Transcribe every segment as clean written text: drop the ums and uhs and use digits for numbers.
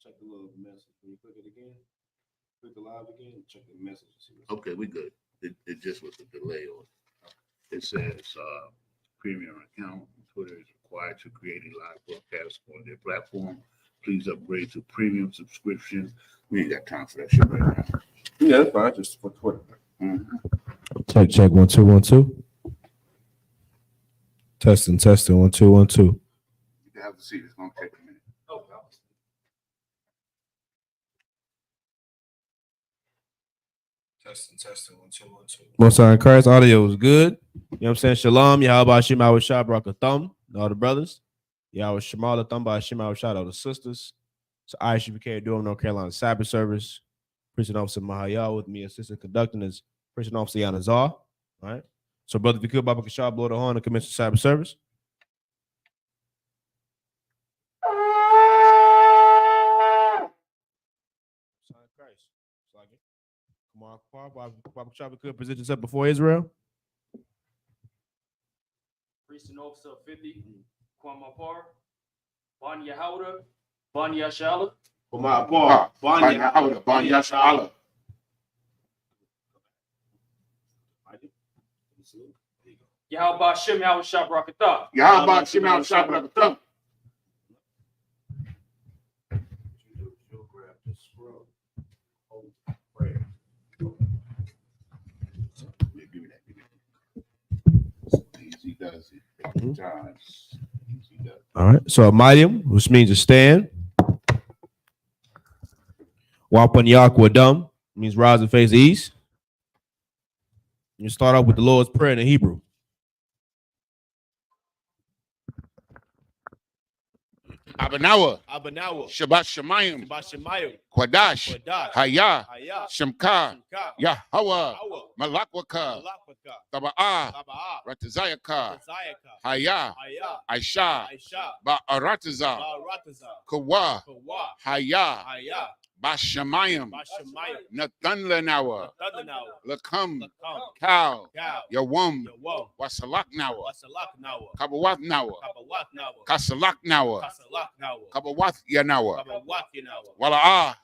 check the little message. When you click it again, click the live again, check the message. Okay, we good. It just was a delay on it. It says premium account. Twitter is required to create a live broadcast on their platform. Please upgrade to premium subscription. We ain't got time for that shit right now. Yeah, that's fine. Just for Twitter. Check 1 2 1 2. Testing 1 2 1 2. You can have a seat. It's gonna take a minute. Oh, testing 1 2 1 2. Most in Christ, audio was good. You know what I'm saying? Shalom, Yahweh Shema Shah Thumb, all the brothers. Yahweh Shema Thumb by Shema Shah, all the sisters. So Isupk DURHAM, North Carolina Sabbath service. Preaching Officer Mahayah with me, assistant conducting is Preaching Officer Yanazar. All right. So, brother, if you could, Baba Kashab, blow the horn and commence the Sabbath service. Come on, Baba Kashab, could present yourself before Israel. Priest and Officer 50, Kwamapar, Ban Yahauda, Ban Yashala. Kwamapar, Ban Yahauda, Ban Yashala. Yahweh Shem Yahweh Shabrakatah. Yahweh Shem Yahweh Shabrakatah. You'll grab the scroll. Hold prayer. Give me that. Easy does it. Times. Easy does it. All right. So, Amidium, which means to stand. Wapan Yakwadum means rise and face east. You start off with the Lord's Prayer in the Hebrew. Abanawa, Shabbat Shemayim, Shemayim, Quadash, Hayah, Shemka, Yahweh, Malakwaka, Taba'ah, Ratazayaka, Hayah, Aisha, Ba'arataza, Kawa, Hayah, Bashamayim, Nathanlanawa, Lakam, Cow, Yawum, Wasalak Nawa, Kabawath Nawa, Kasalak Nawa, Kabawath Yanawa, Wala'ah,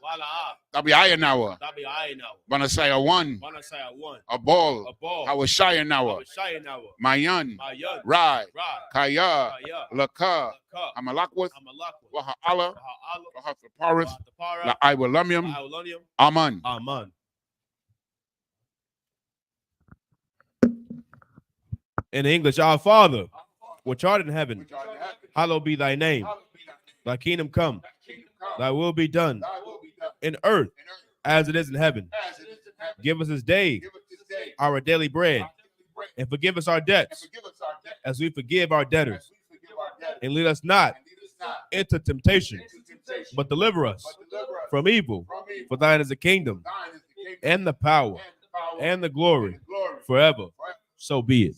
Tabiaya Nawa, Banasaya 1, a ball, Hawashaya Nawa, Mayan, Rai, Kaya, Laka, Amalakwath, Waha'ala, Wahathaparith, La'aiwalumium, Aman. Aman. In English, our Father, which art in heaven, hallowed be thy name. Thy kingdom come, thy will be done in earth as it is in heaven. Give us this day our daily bread, and forgive us our debts as we forgive our debtors. And lead us not into temptation, but deliver us from evil. For thine is the kingdom, and the power, and the glory forever. So be it.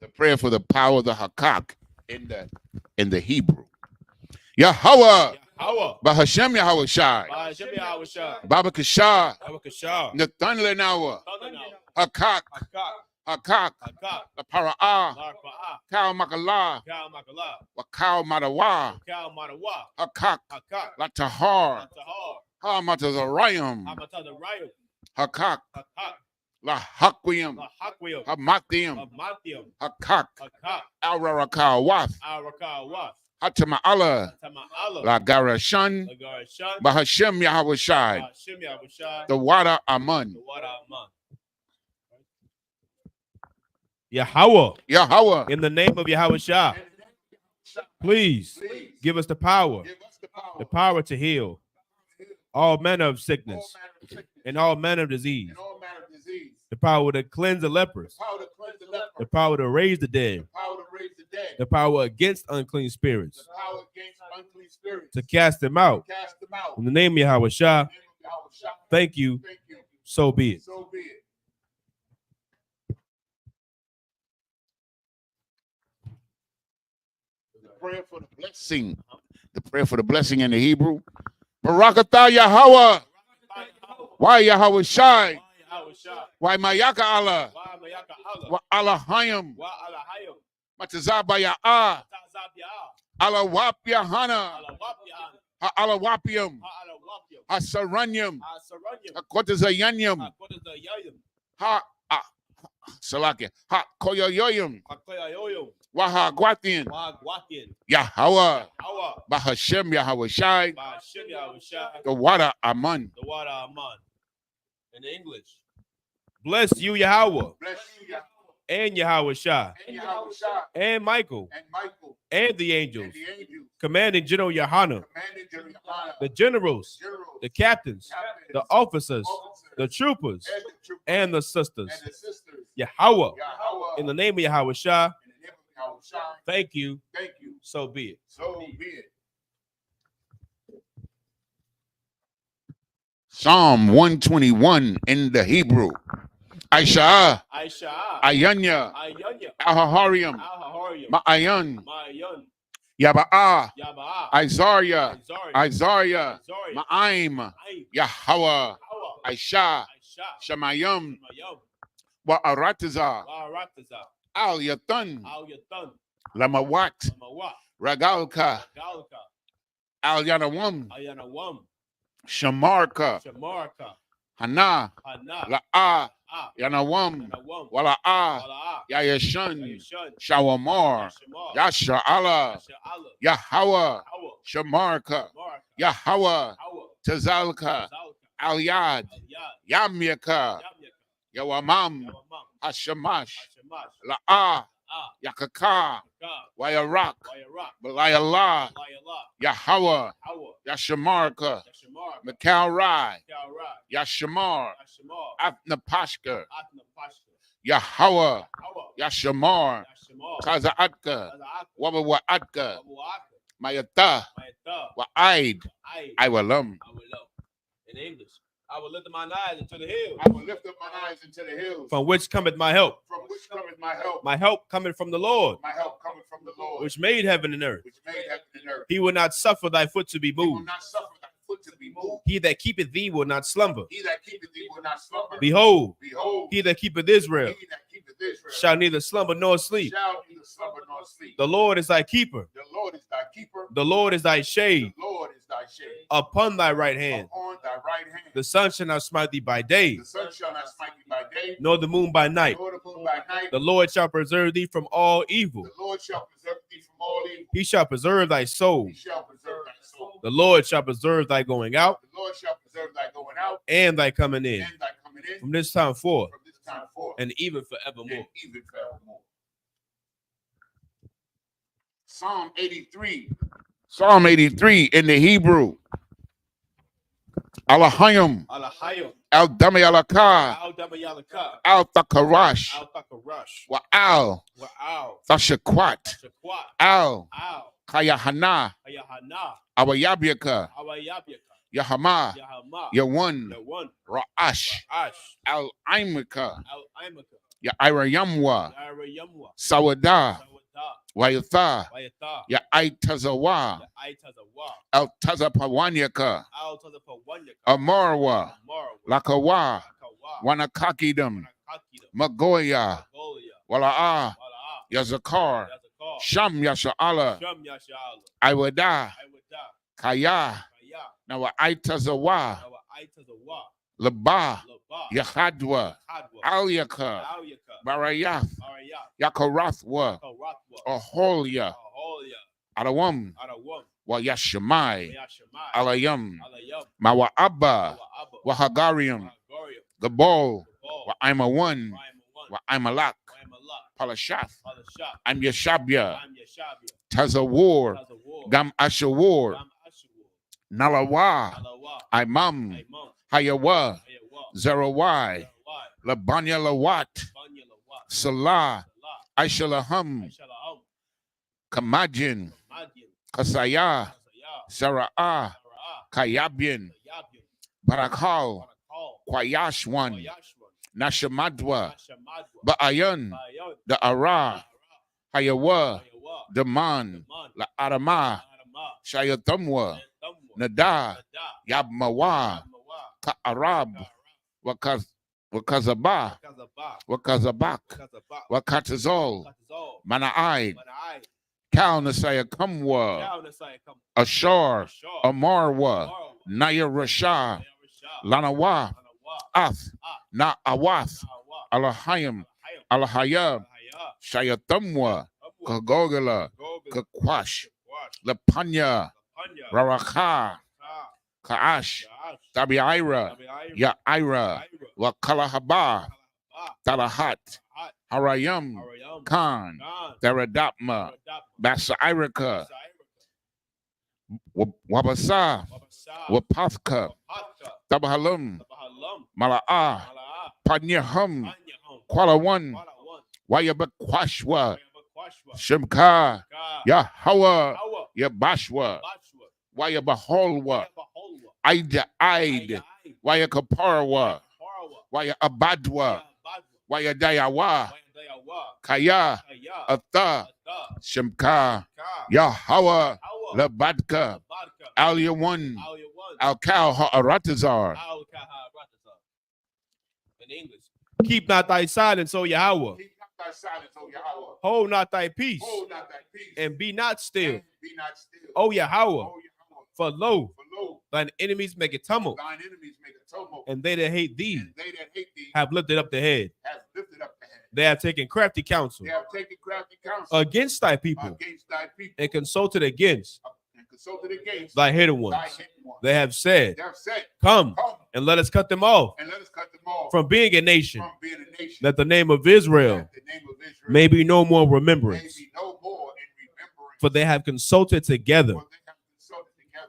The prayer for the power of the Hakak in the Hebrew. Yahweh, Bahashem Yahweh Shai, Baba Kashah, Nathan Lenawa, Hakak, La Para'ah, Kau Makala, Wakau Madawa, Hakak, La Tahar, Ha Matazarayam, Hakak, La Hakwiyam, Hamathiam, Hakak, Al Rarakawath, Hatama'ala, La Garashan, Bahashem Yahweh Shai, the Wada Aman. Yahweh, in the name of Yahweh Shah, please give us the power to heal all manner of sickness and all manner of disease, the power to cleanse the lepers, the power to raise the dead, the power against unclean spirits, to cast them out. In the name of Yahweh Shah, thank you, so be it. Prayer for the blessing. The prayer for the blessing in the Hebrew. Barakatah Yahweh. Why Yahweh Shai? Why Mayaka Allah? wa alahayim, Wa alahayim. matazabaya Tazabia. alawapya hana, Alawapian. ha alawapium, Alawapium. ha saranyum, Saranyum. ha kotazayanyum, What is the yayim? ha salakia, ha koyoyoyum, Hakoyayoyum. wa ha guatian, Wagwakian. Yahweh, Hawa. Bahashem Yahweh Shai, Bashim Yahushua. the water Aman. The water Aman. In English. Bless you, Yahweh. Bless you, And Yahweh Shah. and Yahweh Shai, And Michael. and Michael, And the angels. and the angels, Commanding General Yohana. commanding Jeremiah, The generals. generals, The captains. captains, The officers. officers, The troopers. and the troopers, And the sisters. and the sisters, Yahweh. Yahweh, In the name of Yahweh Shah. in the name of Yahweh Shai, Thank you. thank you. So be it. So be it. Psalm 121 in the Hebrew. Aisha, Aisha. Ayanya, Ayanya. Ahahariam, Al-Hahariam. Ma'ayan, Ma'ayan. Yaba'a, Yaba'a. Isaiah, Zari. Isaiah, Zari. Ma'aim, Aim. Yahweh, Hawa. Aisha, Aisha. Shemayim, Mayam. Wa Aratiza, Wa'arataza. Al Yatan, Al Yatan. Lamawat, Mawat. Ragalka, Galka. Al Yanawam, Ayanawam. Shamarka, Shamarka. Hana, Hana. La'a, Ah. Yanawam, Yanawam. Wala'a, Wala'a. Yayashan, Yayashan. Shawamar, Yashamar. Yasha Allah, Yasha Allah. Yahweh, Hawa. Shamarka, Marka. Yahweh, Hawa. Tazalka, Zalka. Al Yad, Al-Yad. Yamyaka, Yamyaka. Yawamam, Yawamam. Hashamash, Hashamash. La'a, Ah. Yakaka, Ka. Wayarak, Wayarak. Balayallah, Layala. Yahweh, Hawa. Yashamarka, Yashamar. Mikal Rai, Kalra. Yashamar, Yashamar. Apnapashka, Atna Pashka. Yahweh, Hawa. Yashamar, Yashamar. Kazaatka, Azaka. Wabawaatka, Abuaka. Mayata, Mayata. Wa'aid, I Iwalam. will love. In English. I will lift up mine eyes into the hills. I will lift up my eyes into the hills. From which cometh my help? From which cometh my help? My help cometh from the Lord, My help cometh from the Lord, which made heaven and earth. which made heaven and earth. He will not suffer thy foot to be He will moved. not suffer thy foot to be moved. He that keepeth thee will not slumber. He that keepeth thee will not slumber. Behold, Behold, he that keepeth Israel he that keepeth Israel shall neither slumber nor sleep. shall neither slumber nor sleep. The Lord is thy keeper. The Lord is thy keeper. The Lord is thy shade The Lord is thy shade. upon thy right hand. Upon thy right hand. The sun shall not smite thee by day, The sun shall not smite thee by day, nor the moon by night. nor the moon by night. The Lord shall preserve thee from all evil. The Lord shall preserve thee from all evil. He shall preserve thy soul. He shall preserve thy soul. The Lord shall preserve thy going out The Lord shall preserve thy going out and thy coming in and thy coming in from this time forth from this time forth and even forevermore. and even forevermore. Psalm 83. Psalm 83 in the Hebrew. Alahayim, Alahayim. Al Dami Alaka, Al-Damayalaka. Al Takarash, Al-Takarash. Wa Al Wa'al. Tashakwat, Shakwat. Al Al. Kayahana, Ayahana. Awayabyaka, Awayabyaka. Yahama, Yahama. Yawan, Yawan. Ra'ash, Ash. Al Imika, Al-Imaka. Yairayamwa, Yarayamwa. Sawada, Sawada. Wayatha, Wayata. Yaitazawa, Aitazawa. El Tazapawanyaka, Al-Tazapawanyaka. Amarwa, Marwa. Lakawa, Kawa. Wanakakidam, Kakida. Magoya, Golia. Wala'a, Wala'a. Yazakar, Yazakar. Sham Yasha'ala, Sham Yasha'ala. Iwada, Iwada. Kaya, Kaya. Nawa Aitazawa, Nawa Aitazawa. Laba, Laba. Yahadwa, Hadwa. Alyaka, Alyaka. Barayath, Araya. Yakarathwa, Karatwa. Aholia, Aholia. Adawam, Adawam. Wa Yashamai, Yashamai. Alayam, Alayam. Mawa Abba, Abba. Wahagarium, Wahagarium. Gabol, Gabal. Wa I'm a one, Rhyme one. Wa I'm a lak, Rhyme-a-lot. Palashath, Palashat. I'm Yeshabia, I'm Yeshabia. Tazawar, Tazawar. Gam Ashawar, Gam Ashawar. Nalawa, Alawa. Imam, Imam. Hayawa, Ayawa. Zerawai, Zawai. Labanya Lawat, Banya Lawat. Salah, Salah. Aishalaham, Aishalaham. Kamajin, Madian. Kasaya, Kasaya. Sara'ah, Sara'ah. Kayabin, Yabian. Barakal, Barakal. Kwayashwan, Wayashwan. Nashamadwa, Nashamadwa. Ba'ayan, Bayan. the Ara, Hayawa, Ayawa. Daman, Daman. La Arama, Adama. Shayatamwa, Damwa. Nada, Nada. Yabmawa, Admawa. Ka Arab, Kara. Wakaz Wakazabah, Wakazabak, Wakatazol, Manaai, Kal Nasaya Kumwa, Ashar, Amarwa, Naya Rasha, Lanawa, Ath, Na Awath, Alahayim, Alahayab, Shayatumwa, Kagogala, Kakwash, Lapanya, Raracha, Kaash, Tabiira, Yaira, Wakalahaba, Talahat, Harayam, Khan, Theradapma, Basairika, Wabasa, Wapathka, Tabahalum, Mala'ah, Panyahum, Kuala Wayabakwashwa, Shimka, Yahwa, Yabashwa, Wayabaholwa, Aida Aid, Wayakaparwa, Wayabadwa, Wayadayawa, Kaya, Atha, Shimka, Yahwa, Labadka, Al-Yawan, Al-Kal Ha'aratazar. In English, keep not thy silence, O Yahweh. Hold not thy peace, and be not still, O Yahweh. For lo, thine enemies make a tumult, and they that hate thee have lifted up the head. They have taken crafty counsel against thy people, and consulted against thy hidden ones. They have said, come and let us cut them off from being a nation, that the name of Israel may be no more remembrance. For they have consulted together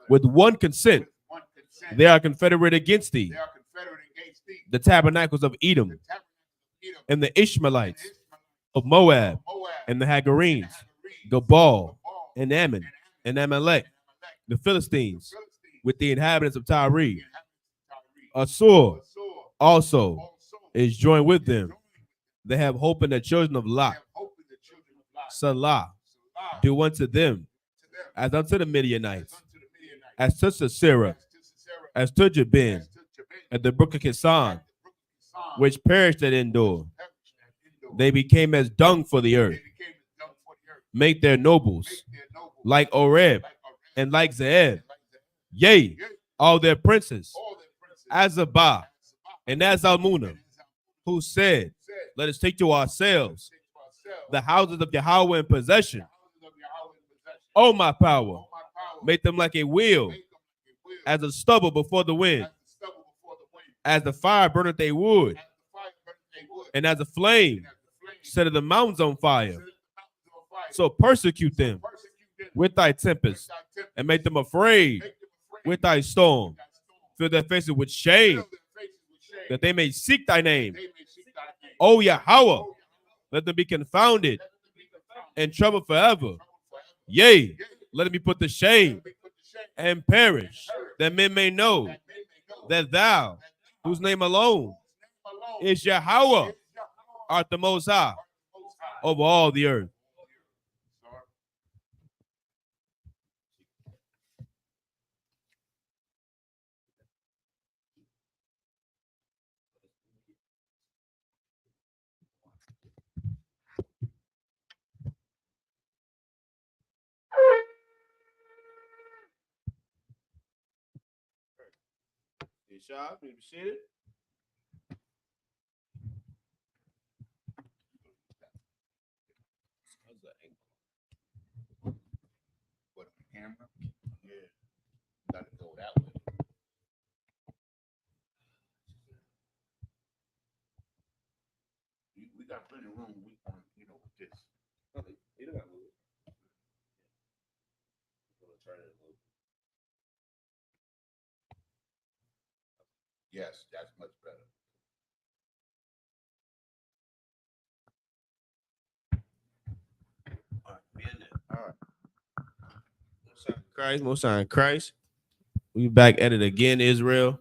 with one consent. They are confederate against thee, the tabernacles of Edom, and the Ishmaelites of Moab, and the Hagarenes, Gabal, and Ammon, and Amalek, the Philistines, with the inhabitants of Tyre. Assur also is joined with them. They have hope in the children of Lot. Salah, do unto them as unto the Midianites, as to Sisera, as to Jabin, at the brook of Kisan, which perished at Endor. They became as dung for the earth. Make their nobles like Oreb and like Zeeb. Yea, all their princes, as Sabbath and as Almuna, who said, let us take to ourselves the houses of Yahweh in possession. O my power, make them like a wheel, as a stubble before the wind, as the fire burneth a wood, and as a flame setteth the mountains on fire. So persecute them with thy tempest, and make them afraid with thy storm. Fill their faces with shame, that they may seek thy name. O Yahweh, let them be confounded and troubled forever. Yea, let them be put to shame and perish, that men may know that thou, whose name alone is Yahweh, art the Most High over all the earth. Have you seen it? What, on camera? Yeah. Gotta go that way. We got plenty of room. We on, with this. You don't gotta move it. Turn it a little. Yes, that's much better. All right, be in there. All right. Most high in Christ. We back at it again, Israel.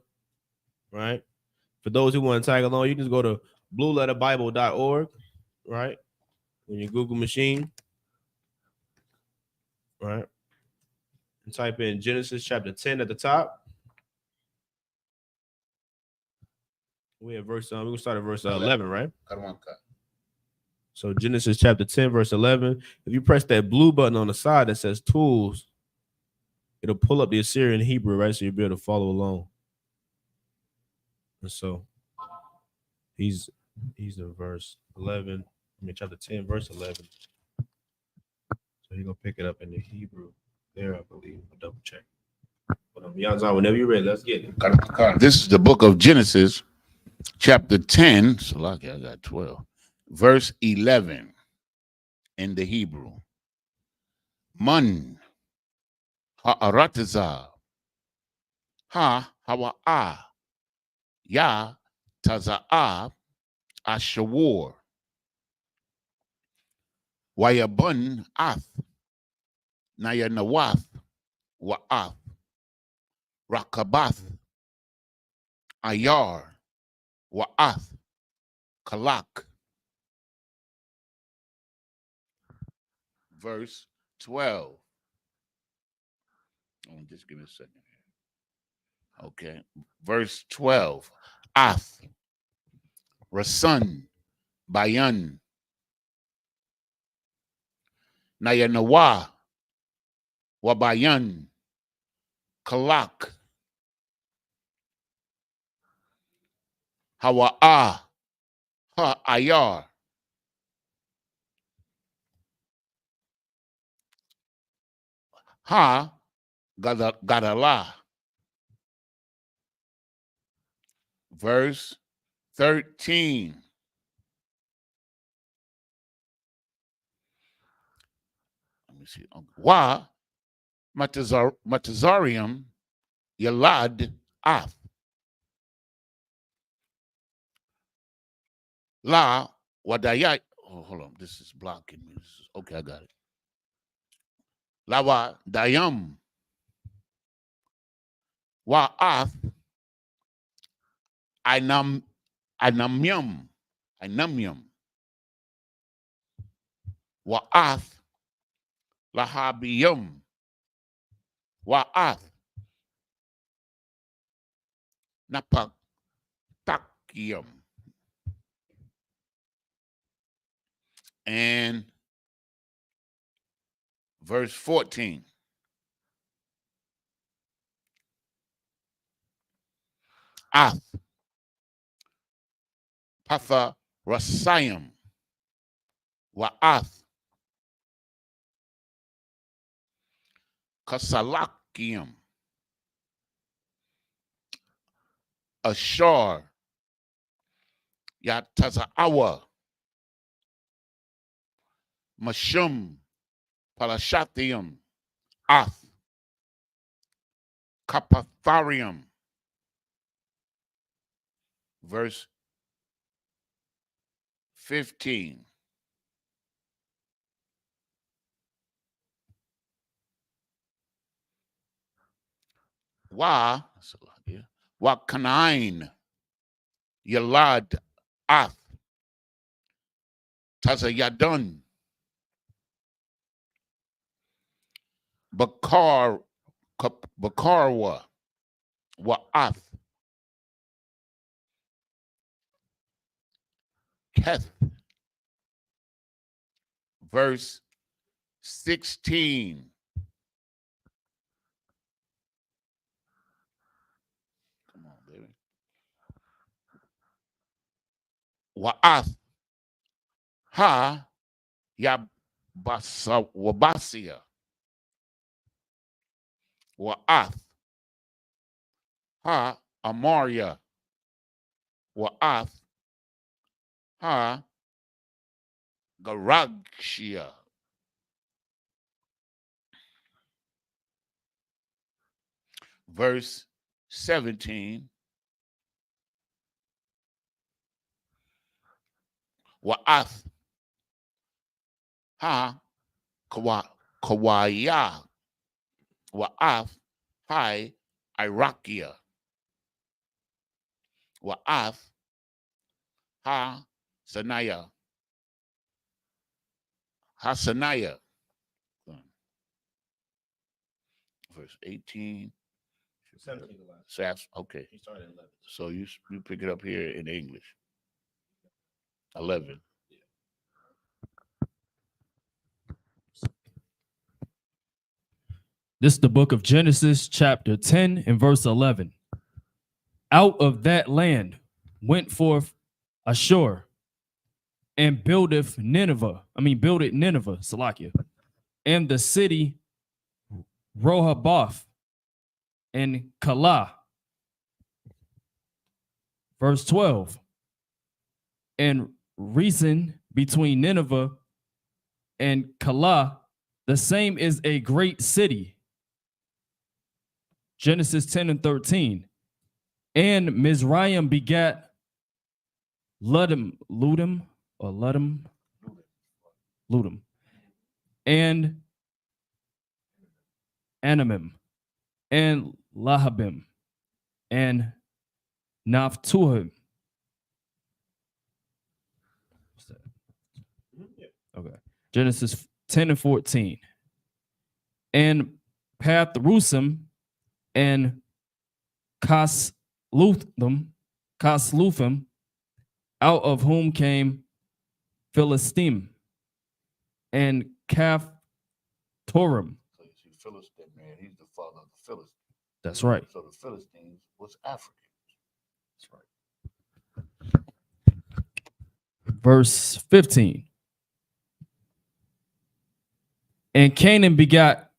Right. For those who want to tag along, you can just go to blueletterbible.org, right? On your Google machine. Right. And type in Genesis chapter 10 at the top. We have verse. We're gonna start at verse 11, right? Karawanka. So Genesis chapter 10, verse 11. If you press that blue button on the side that says tools, it'll pull up the Assyrian Hebrew, right? So you'll be able to follow along. And so he's in verse 11. I mean, chapter 10, verse 11. So he's gonna pick it up in the Hebrew there, I believe. I'll double check. But Yazan, whenever you're ready, let's get it. This is the book of Genesis, chapter 10. So lucky I got 12. Verse 11 in the Hebrew. Man ha'arataza hawa'a ya taza'a ashawar wayabun ath nayanawath wa'ath rakabath ayar wa'ath kalak. Verse 12. Just give me a second here. Okay. Verse 12. Ath, Rasun, Bayan, Nayanawa, Wabayan, Kalak, Hawa'a, Ayar, Gadala. Verse 13. Let me see. Wa Matazarium Yalad Ath. La Wadayat. Oh, hold on. This is blocking me. Okay, I got it. Lawa Dayam Wa Ath Anamyam Wa Ath Lahabiyam Wa Ath Napatakiyam. And verse 14. Ath Patha Rasayam Wa'ath Kasalakiam Ashar Yatazaawa Mashum Palashatium Ath Kapatharium. Verse 15. Wa Kanain Yalad Ath Tazayadun Bakarwa Wa'ath Keth. Verse 16. Come on, baby. Wa'ath Ha Wabasia Wa'ath Ha Amaria Wa'ath Ha Garagshia. Verse 17. Wa'ath Ha Kawaya Wa'ath Hai Irakia Wa'ath Ha Sanaya Hasanaya. Verse 18. 17 the last. Saps. Okay. He started at 11. So you pick it up here in English. 11. This is the book of Genesis, chapter 10 and verse 11. Out of that land went forth Ashur and builded Nineveh, Salakia, and the city Rehoboth and Calah. Verse 12. And reason between Nineveh and Calah, the same is a great city. Genesis 10 and 13. And Mizraim begat Ludum, and Anamim, and Lahabim, and Naphtuhim. Okay. Genesis 10 and 14. And Pathrusim and Casluthim, out of whom came Philistine and Caphtorim. So you see, Philistine, man, he's the father of the Philistines. That's right. So the Philistines was African. That's right. Verse 15. And Canaan begot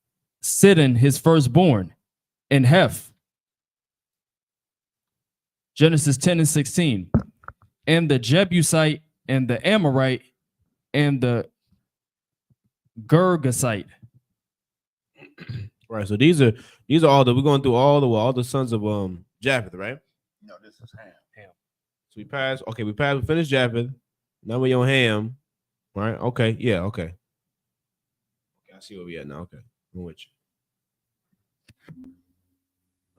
Sidon, his firstborn, and Heph. Genesis 10 and 16. And the Jebusite and the Amorite and the Girgasite. Right. So these are all we're going through all the sons of Japheth, right? No, this is Ham. So we finished Japheth. Now we're on Ham. Right? Okay. Yeah, okay. I see where we at now. Okay. I'm with you.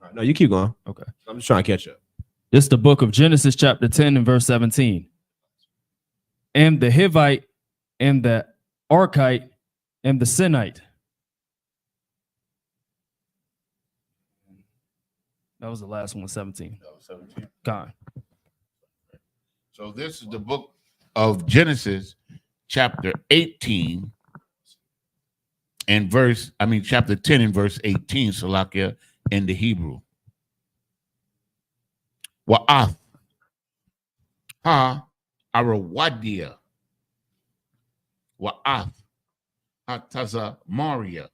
All right, no, you keep going. Okay. I'm just trying to catch up. This is the book of Genesis, chapter 10 and verse 17. And the Hivite and the Archite and the Sinite. That was the last one, 17. That was 17. Gone. So this is the book of Genesis, chapter 18 and chapter 10 and verse 18, Salakia, in the Hebrew. Wa'ath ha arawadia. Wa'ath ha tazamaria.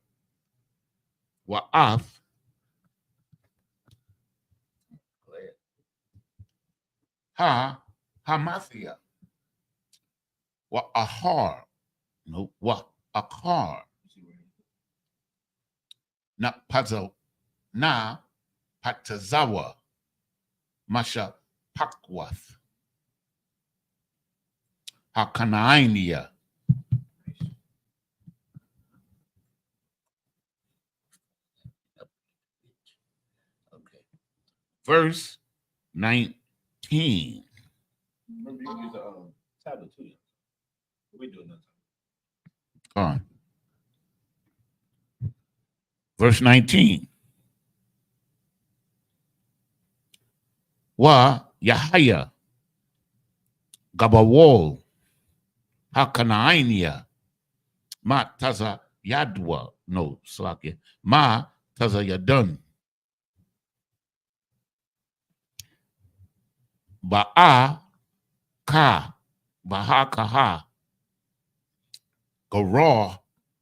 Wa'ath ha hamathia. Wa'ahar. No, wa'akar. Na patazawa. Masha Pakwath, Hakanainia. Okay. Verse 19. Remember, you can use the tablet too. We doing that. On. Verse 19. Wa Yahaya Gabawol Hakanainia Ma Taza Yadwa. No, Slakia. Ma Taza Yadun. Ba'a Ka Baha Kaha Garah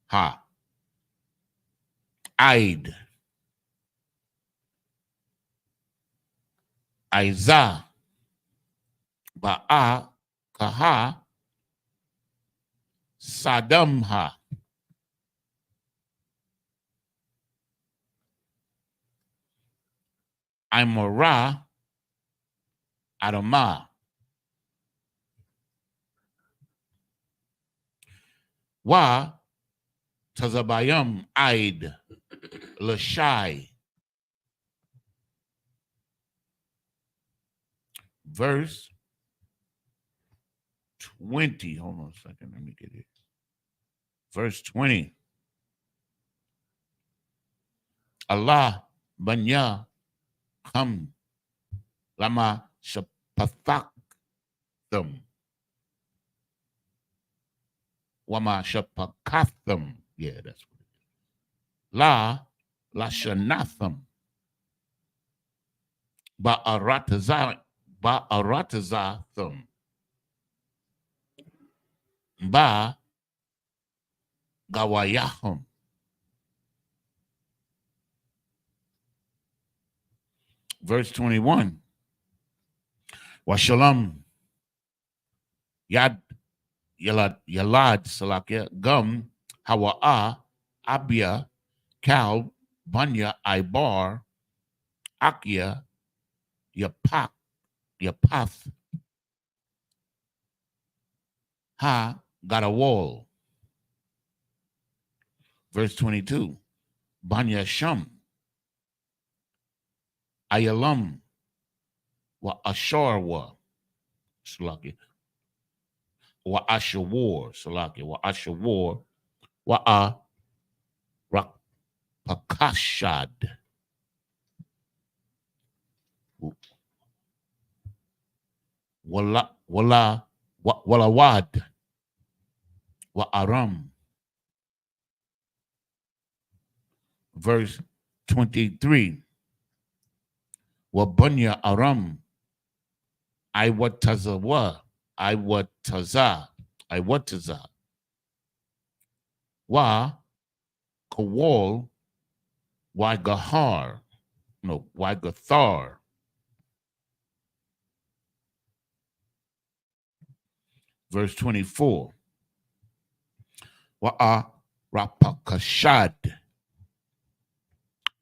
Ha Aid Aiza Ba'a Kaha Sadamha Imara Adama Wa Tazabayam Aid Lashai. Verse 20. Hold on a second. Let me get it. Verse 20. Allah Banya come. Lama shapathak them. Wama shapakatham. Yeah, that's what it is. La shanatham. Ba'aratazatham. Ba gawayahum. Verse 21. Washalam. Yad Yalad Salakia Gum Hawa'a Abia Kal Banya Ibar Akia Yapath Ha got a wall. Verse 22. Banya Sham Ayalam Wa Asharwa Salakia Wa Ashawar Salakia Wa Ashawar Wa A Rakpakashad Walawad Wa Aram. Verse 23. Wabunya Aram Iwataza Wa Kawal Wagathar. Verse 24. Wa'a Rapakashad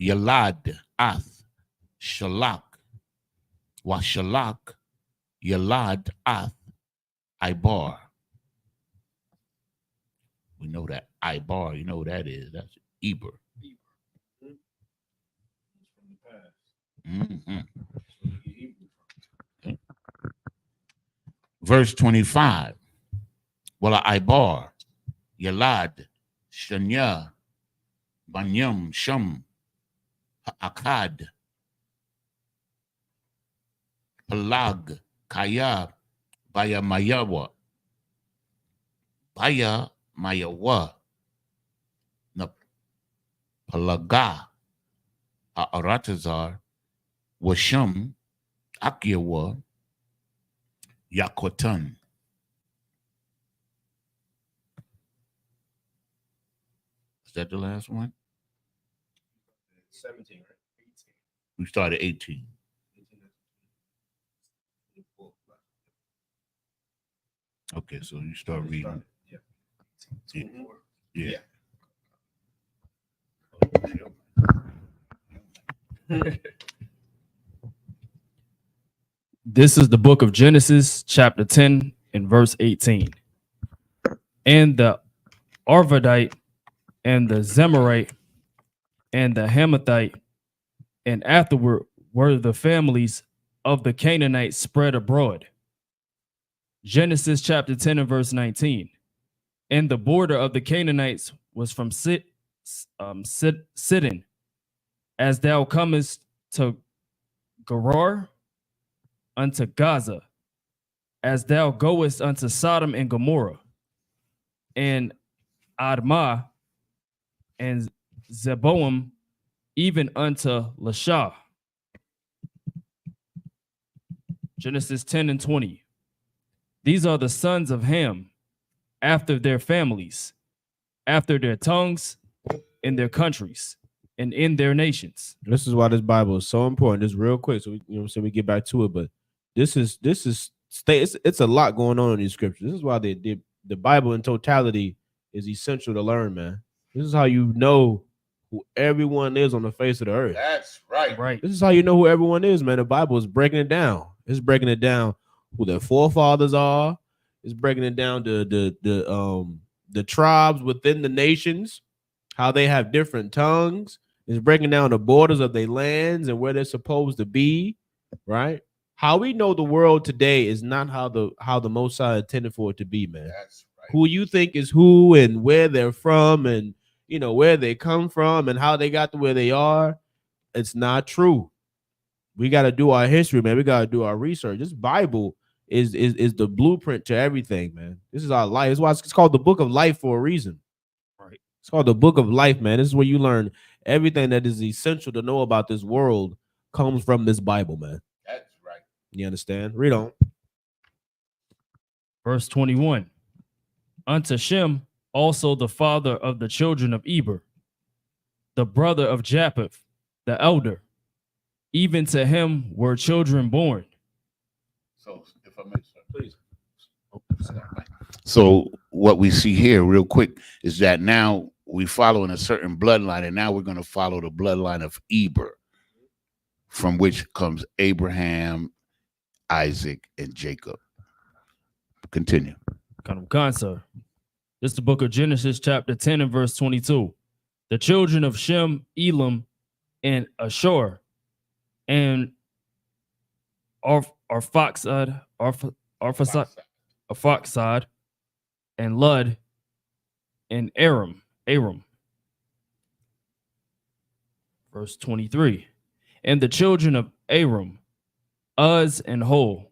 Yalad Ath Shalak Wa Shalak Yalad Ath Ibar. We know that Ibar, you know what that is. That's Eber. Mm-hmm. Okay. Verse 25. Wala Ibar, Yalad, Shanya, Banyam, Sham, Akkad, Palag, Kaya, Baya Mayawa, Na Palaga, Aratazar, Washam, Akyawa, Yakotan. Is that the last one? 17, right? 18. We started 18. 18. Okay, so you start reading. Yeah. Yeah. This is the book of Genesis, chapter 10, and verse 18. And the Arvadite, and the Zemarite, and the Hamathite, and afterward were the families of the Canaanites spread abroad. Genesis chapter 10 and verse 19. And the border of the Canaanites was from Sidon, as thou comest to Gerar, unto Gaza, as thou goest unto Sodom and Gomorrah, and Admah, and Zeboam, even unto Lashah. Genesis 10 and 20. These are the sons of Ham, after their families, after their tongues, in their countries, and in their nations. This is why this Bible is so important. Just real quick, so we, you know what I'm saying, we get back to it. But it's a lot going on in these scriptures. This is why the Bible in totality is essential to learn, man. This is how you know who everyone is on the face of the earth. That's right. Right. This is how you know who everyone is, man. The Bible is breaking it down. It's breaking it down who their forefathers are. It's breaking it down to the tribes within the nations, how they have different tongues. It's breaking down the borders of their lands and where they're supposed to be, right? How we know the world today is not how the Most High intended for it to be, man. That's right. Who you think is who and where they're from and you know where they come from and how they got to where they are, it's not true. We got to do our history, man. We got to do our research. This Bible is the blueprint to everything, man. This is our life. That's why it's called the book of life for a reason. Right. It's called the book of life, man. This is where you learn everything that is essential to know about this world comes from this Bible, man. That's right. You understand? Read on. Verse 21. Unto Shem also the father of the children of Eber, the brother of Japheth, the elder. Even to him were children born. So, if I may, sir, Please. So what we see here real quick is that now we follow in a certain bloodline, and now we're going to follow the bloodline of Eber, from which comes Abraham, Isaac, and Jacob. Continue. Sir. This is the book of Genesis, chapter 10 and verse 22. The children of Shem, Elam, and Ashur, and Arphaxad, and Lud, and Aram. Verse 23. And the children of Aram, Uz and Hol,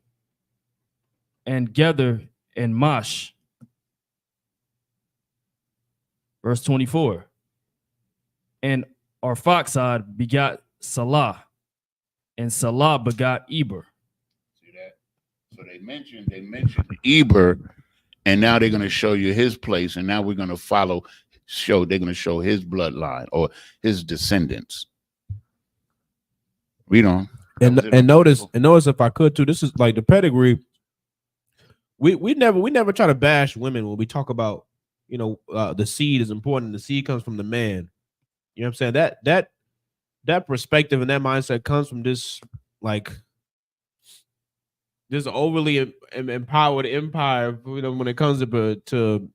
and Gether and Mash. Verse 24. And Arphaxad begot Salah, and Salah begot Eber. See that? So they mentioned Eber, and now they're going to show you his place, and now we're going to they're going to show his bloodline or his descendants. Read on. And notice if I could too, this is like the pedigree. We never try to bash women when we talk about, the seed is important. The seed comes from the man. You know what I'm saying? That perspective and that mindset comes from this overly empowered empire, when it comes to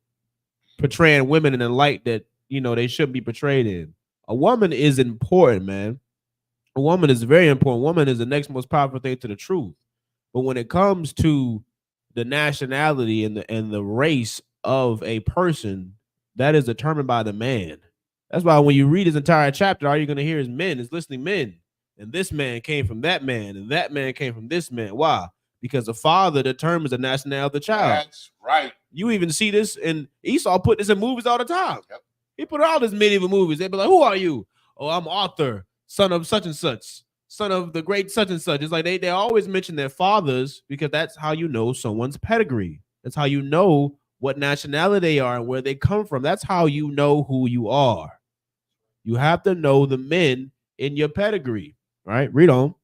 portraying women in a light that, they shouldn't be portrayed in. A woman is important, man. A woman is very important. Woman is the next most powerful thing to the truth. But when it comes to the nationality and the race of a person, that is determined by the man. That's why when you read his entire chapter, all you're going to hear is men, is listening men. And this man came from that man, and that man came from this man. Why? Because the father determines the nationality of the child. That's right. You even see this, and Esau put this in movies all the time. Yep. He put all this medieval movies. They'd be like, who are you? Oh, I'm Arthur, son of such and such, son of the great such and such. It's like they always mention their fathers because that's how you know someone's pedigree. That's how you know what nationality they are and where they come from. That's how you know who you are. You have to know the men in your pedigree. All right, read on.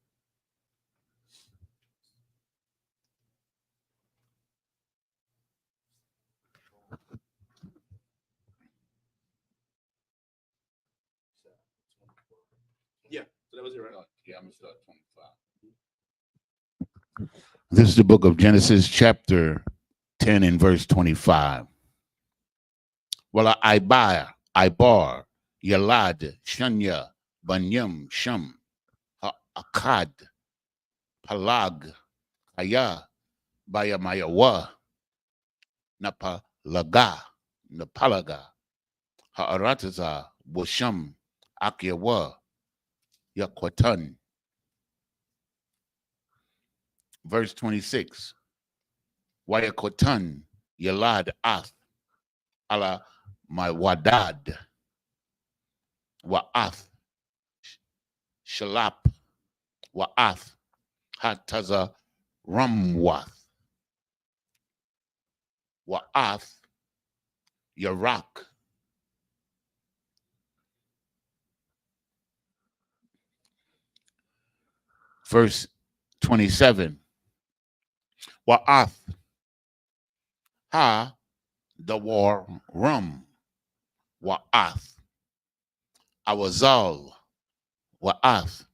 Yeah, so that was it, right? Yeah, I'm going to start 25. This is the book of Genesis, chapter 10 and verse 25. Well, Ibar, Yalad, Shanya, Banyam, Shem, Akkad, Palag, Kaya, Bayamayawa, Napalaga, Ha'arataza, Bosham, Akyawa, Yakwatan. Verse 26. Wayakotan, Yalad, Ath, Ala, my Wadad, Wa'ath, Shalap, Wa'ath, Hataza, Ramwath, Wa'ath, Yarak. Verse 27. Wa'ath, Ha, the war, Rum, Wa'ath, Awazal, Wa'ath,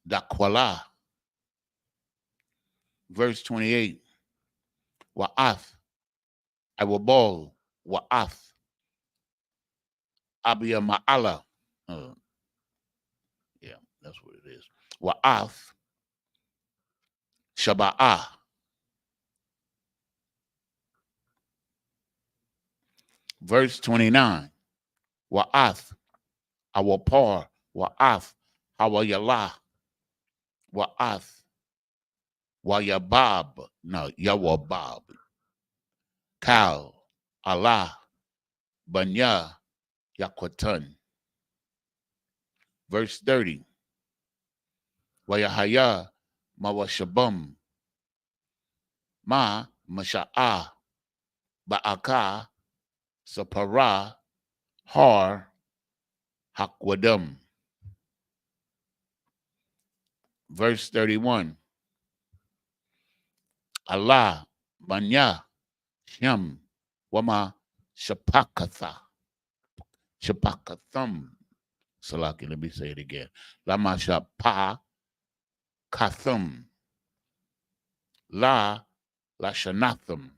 Dakwala. Verse 28. Wa'ath, Awabal, Wa'ath, Abia Ma'ala. Yeah, that's what it is. Wa'ath, Shaba'ah. Verse 29. Wa'ath, Awapar, Wa'ath, Hawayalah, Wa'ath, Wayabab, no, Yawabab, Kal, Allah, Banya, Yakwatan. Verse 30. Wayahaya, Mawashabum, Ma, Masha'a, Ba'aka, Sapara, Har, Hakwadam. Verse 31. Allah, Banya, Shem, Wama, Shapakatha, Shapakatham. Salaki, let me say it again. Lama Shapa, Katham, La, Lashanatham,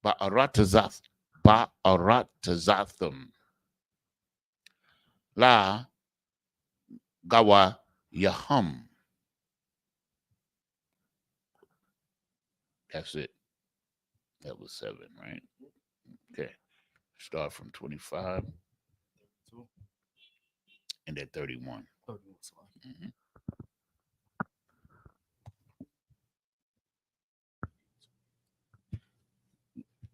Ba'aratazath, Ba'aratazatham, La, Gawa, Yaham. That's it. That was 7, right? Okay. Start from 25 and at 31. Mhm.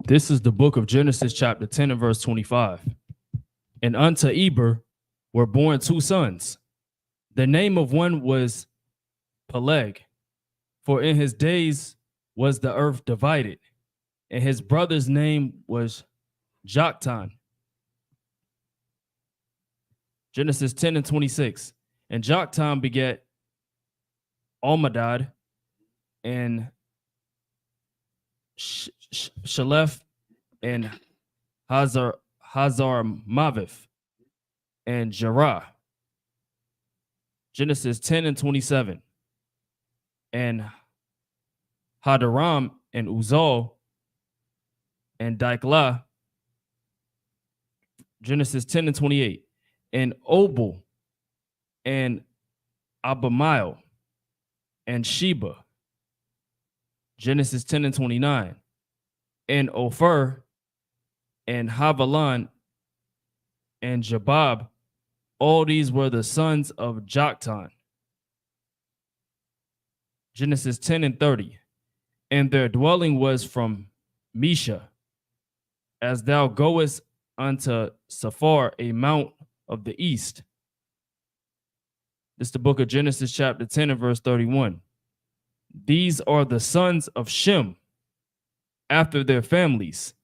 This is the book of Genesis, chapter 10 and verse 25. And unto Eber were born 2 sons. The name of one was Peleg, for in his days was the earth divided, and his brother's name was Joktan. Genesis 10 and 26. And Joktan begat Almadad and Shalef and Hazar Mavith and Jerah. Genesis 10 and 27. And Hadaram and Uzal and Diklah. Genesis 10 and 28. And Obal and Abimael and Sheba. Genesis 10 and 29. And Ophir and Havilah and Jabab. All these were the sons of Joktan. Genesis 10 and 30. And their dwelling was from Mesha, as thou goest unto Sephar, a mount of the east. This is the book of Genesis, chapter 10 and verse 31. These are the sons of Shem, after their families,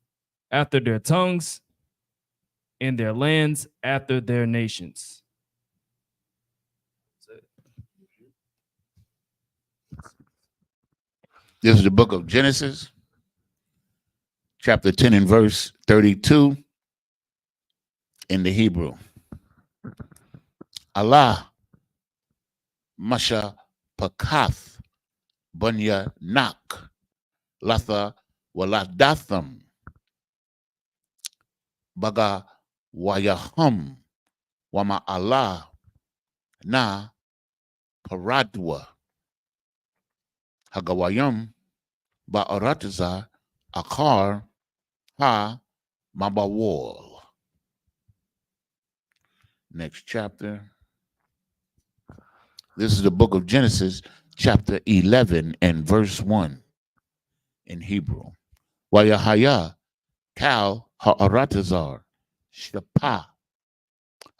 after their tongues, in their lands, after their nations. This is the book of Genesis, chapter 10 and verse 32 in the Hebrew. Allah, Masha Pakath, Bunya Nak, Latha Waladatham, Baga Wayahum, Wama Allah, Na Paradwa, Hagawayum, Ba'arataza, Akar, Ha, Mabawal. Next chapter. This is the book of Genesis, chapter 11 and verse 1 in Hebrew. Wayahaya, Kal, Ha'aratazar, Shapa,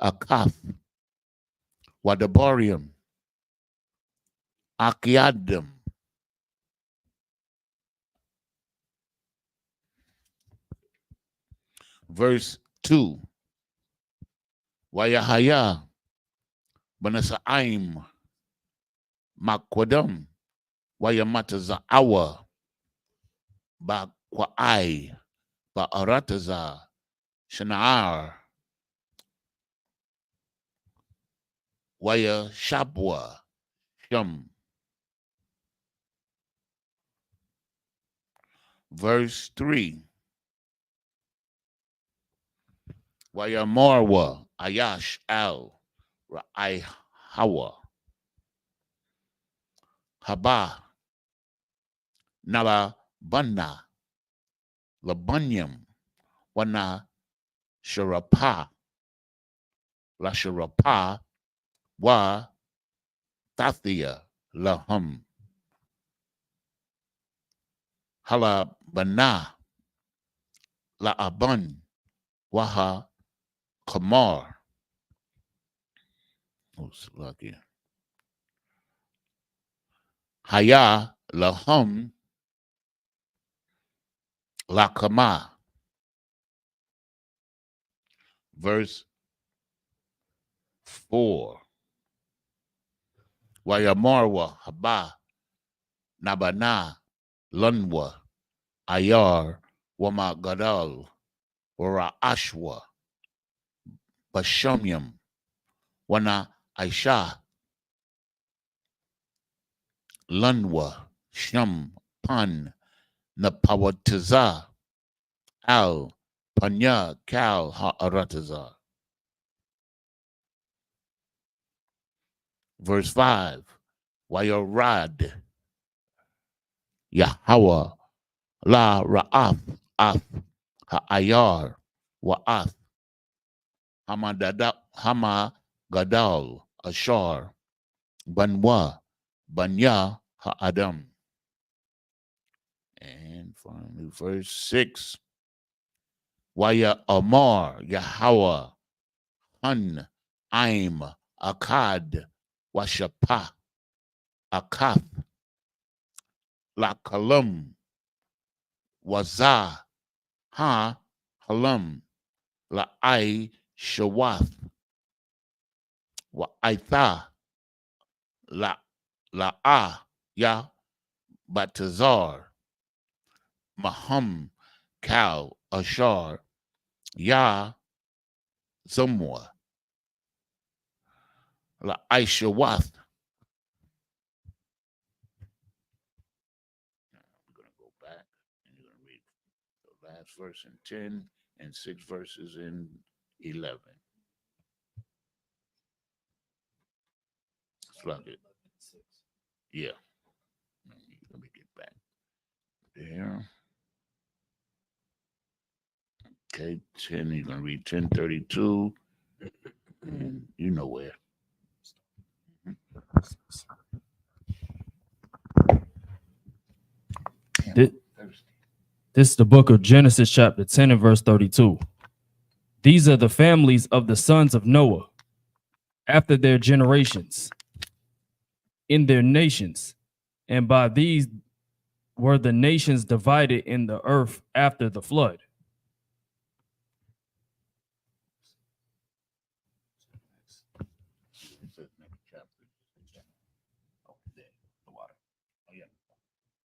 Akath, Wadabarium, Akiadim. Verse 2. Wayahaya, Banasa'aim, Makwadam, Wayamataza'awa, Bakwa'ai, Ba'arataza, Shana'ar, Waya Shabwa, Shem. Verse 3. Waya Marwa, Ayash Al, Ra'ai Hawa, Haba, Nala Bunna, Labunyam, Wana Sharapa, La Sharapa, Wa Thathia lahum. Hala bana la aban waha kamar. Oh, lucky. Haya lahum la kama. Verse 4. Wayamarwa haba nabana lunwa ayar wama gadal wara ashwa bashamyam wana aisha lunwa sham pan napawataza al panya kal ha'arataza. Verse 5. Wayarad Yahweh la ra'af af ha'ayar wa'af hama gadal ashar banwa banya ha'adam. And finally, verse 6. Waya amar Yahweh hun aim akad washapa akaf la kalam waza ha halam la ai shawath wa aitha la a ya batazar maham kal ashar ya zamwa la ai shawath. We're going to go back and you're going to read the last verse in 10 and 6 verses in 11. Slug it. Yeah. Let me get back there. Okay, 10, you're going to read 10:32. And you know where. This is the book of Genesis, chapter 10 and verse 32. These are the families of the sons of Noah after their generations in their nations, and by these were the nations divided in the earth after the flood.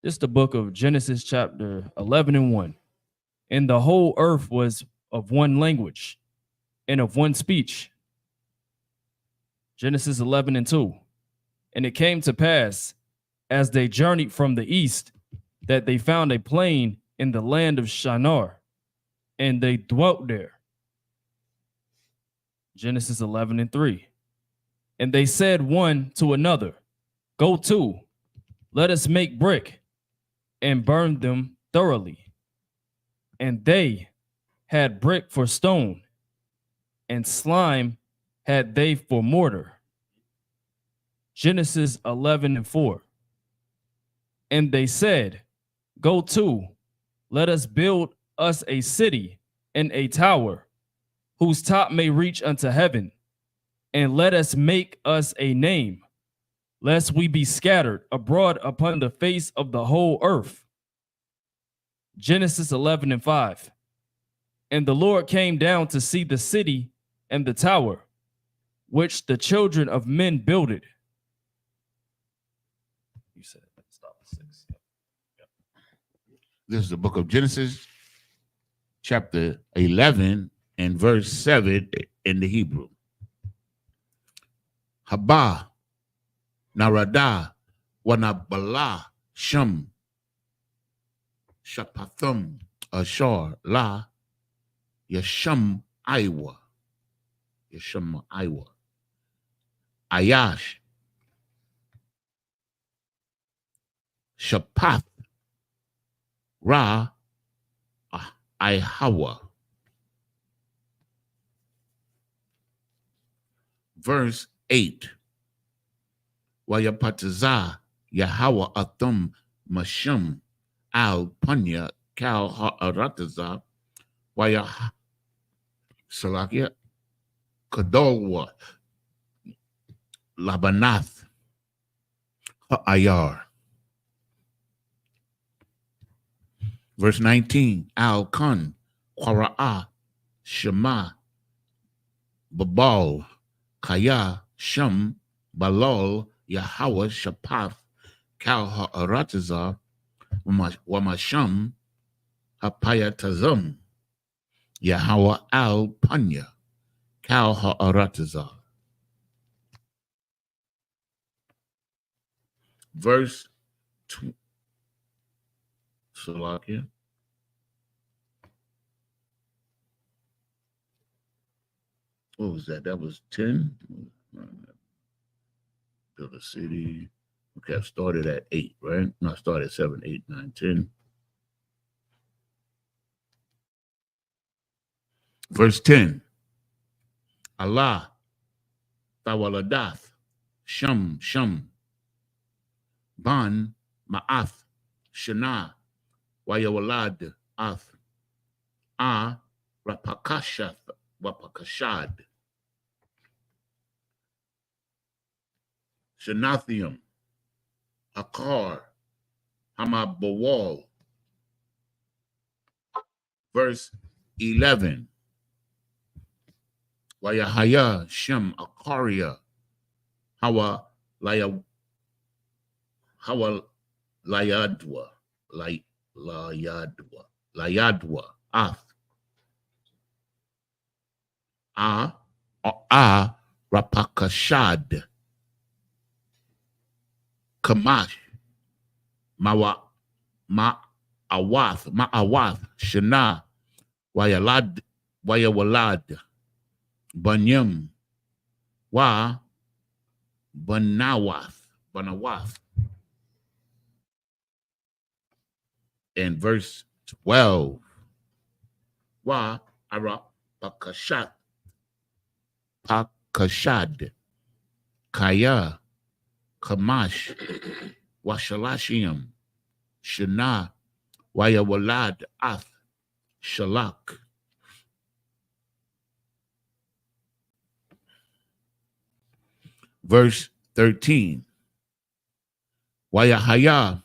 This is the book of Genesis, chapter 11 and 1. And the whole earth was of one language and of one speech. Genesis 11 and 2. And it came to pass, as they journeyed from the east, that they found a plain in the land of Shinar, and they dwelt there. Genesis 11 and 3. And they said one to another, Go to, let us make brick, and burn them thoroughly. And they had brick for stone, and slime had they for mortar. Genesis 11 and 4. And they said, Go to, let us build us a city and a tower, whose top may reach unto heaven, and let us make us a name, lest we be scattered abroad upon the face of the whole earth. Genesis 11 and 5. And the Lord came down to see the city and the tower, which the children of men builded. You said stop at 6. Yep. This is the book of Genesis, chapter 11 and verse 7 in the Hebrew. Haba, Narada, Wanabala, Sham, Shapathum, Ashar, La, Yasham, Iwa, Ayash, Shapath, Ra, Ihawa. Verse 8. Wayapataza Yahawa Athum Mashum Al Punya Kal Ha'arataza Waya Salakia Kadolwa Labanath Ha'ayar. Verse 19, Al Kun, Quara'a, Shema, Babal, Kaya, Shem, Balal, Yahweh, Shapath, Kal Ha'aratazar, Wamasham, Hapayatazum, Yahweh Al Panya, Kal Ha'aratazar. Verse 2. Salakia. What was that? That was 10. Build a city. Okay, I started at 8, right? No, I started at 7, 8, 9, 10. Verse 10. Allah, Tawaladath, Shum, Ban, Ma'ath, Shana, Wayawalad, Ath, Rapakashath, Wapakashad, Shanathium, Akar, Hamabawal. Verse 11. Wayahaya, Shem, Akaria, Hawa, Layadwa, Layadwa, Ath, Rapakashad, Kamash, Ma'awath, Shana, Wayawalad, Banyam, Banawath. And verse 12, Pakashad, Kaya, Kamash, Washalashiam, Shana, Wayawalad, Ath, Shalak. Verse 13, Wayahaya,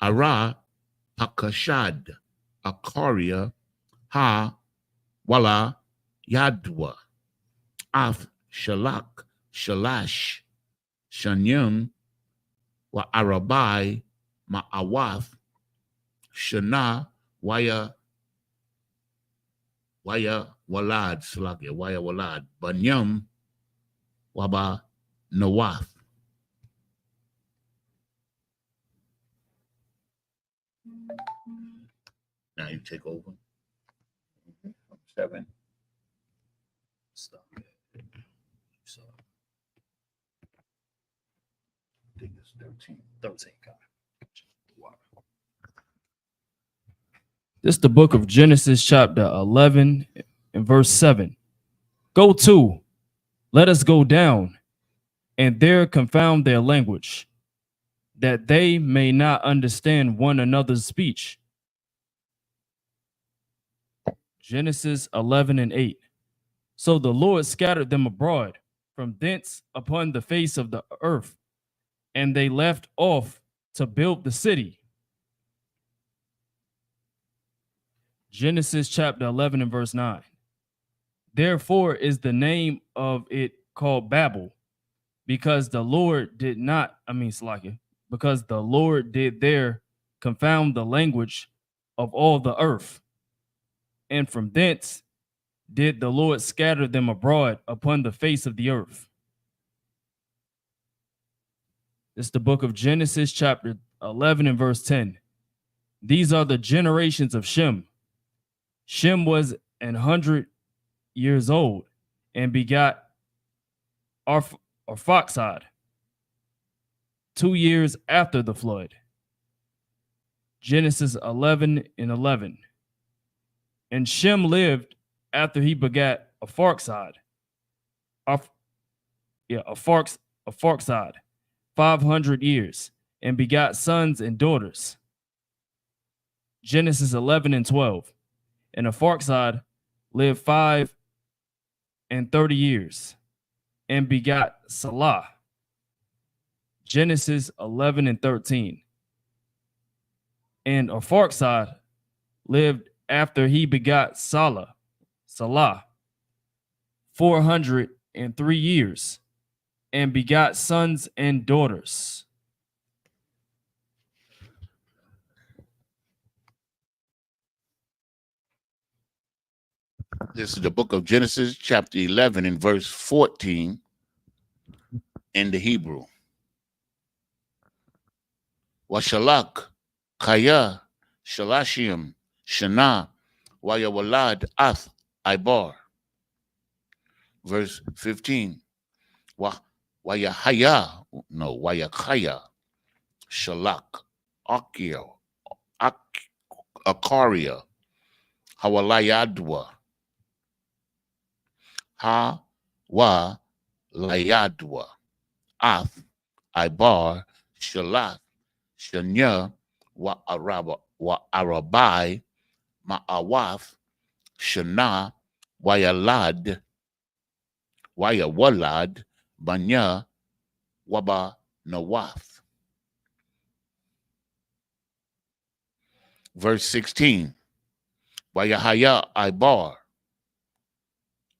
Ara, Pakashad, Akaria, Wala, Yadwa, Ath, Shalak, Shalash, Shanyum, Arabai, Ma'awath, Shana, Waya Walad, Salakia, Waya Walad, Banyam, Waba Nawath. Now you take over. 7. Stop. So, I think it's 13. 13. This is the book of Genesis, chapter 11, and verse 7. Go to, let us go down, and there confound their language, that they may not understand one another's speech. Genesis 11 and 8. So the Lord scattered them abroad from thence upon the face of the earth, and they left off to build the city. Genesis chapter 11 and verse 9. Therefore is the name of it called Babel, because the Lord did not, because the Lord did there confound the language of all the earth. And from thence did the Lord scatter them abroad upon the face of the earth. It's the book of Genesis, chapter 11 and verse 10. These are the generations of Shem. Shem was 100 years old and begot Arphaxad 2 years after the flood. Genesis 11 and 11. And Shem lived after he begat Arphaxad. Arphaxad 500 years, and begot sons and daughters. Genesis 11 and 12. And Arphaxad lived 530 years, and begot Salah. Genesis 11 and 13. And Arphaxad lived after he begot Salah 403 years, and begot sons and daughters. This is the book of Genesis, chapter 11, and verse 14 in the Hebrew. Washalak, Kaya, Shalashim, Shana, Wayawalad, Ath, Ibar. Verse 15. Wayahaya, Shalak, Akio, Akaria, Hawalayadwa, Layadwa, Ath, Ibar, Shalath, Shanya, Arabai, Ma'awath, Shana, Wayalad, Banya, Waba, Nawath. Verse 16. Wayahaya, Ibar,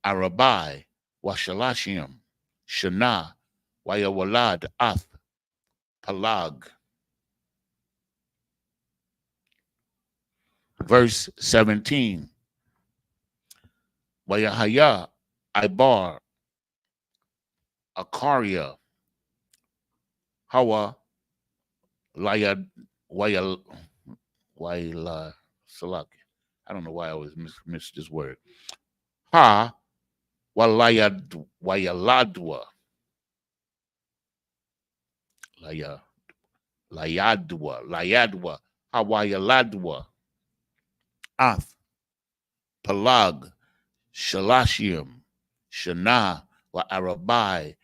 Arabai, Washalashim, Shana, Wayawalad, Ath, Palag. Verse 17. Wayahaya, Ibar, Akaria, Hawa, Layad, Wayala, Salak. I don't know why I always miss this word. Wayaladwa. Layadwa. Hawayaladwa. Ath. Palag. Shalashim. Shana. Wa Arabai.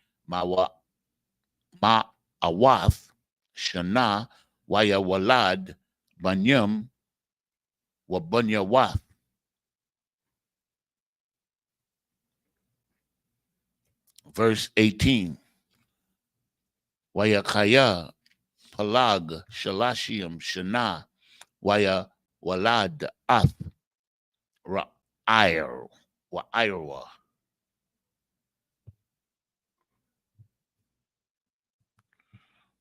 Ma'awath. Shana. Wayawalad. Banyam. Wa Banyawath. Verse 18. Wayakaya, Palag, Shalashim, Shana, Wayawalad, Ath, Wa'irwa.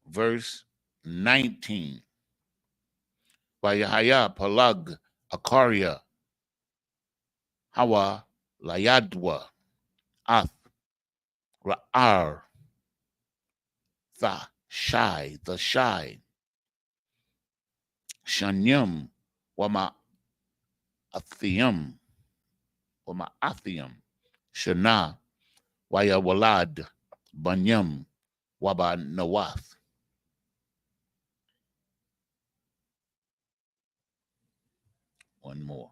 Verse 19. Wayahaya, Palag, Akaria, Hawa, Layadwa, Ath, Ra'ar, the shy, Shanyam, Wama Athiam, Shana, Wayawalad, Banyam, Waba Nawath. One more.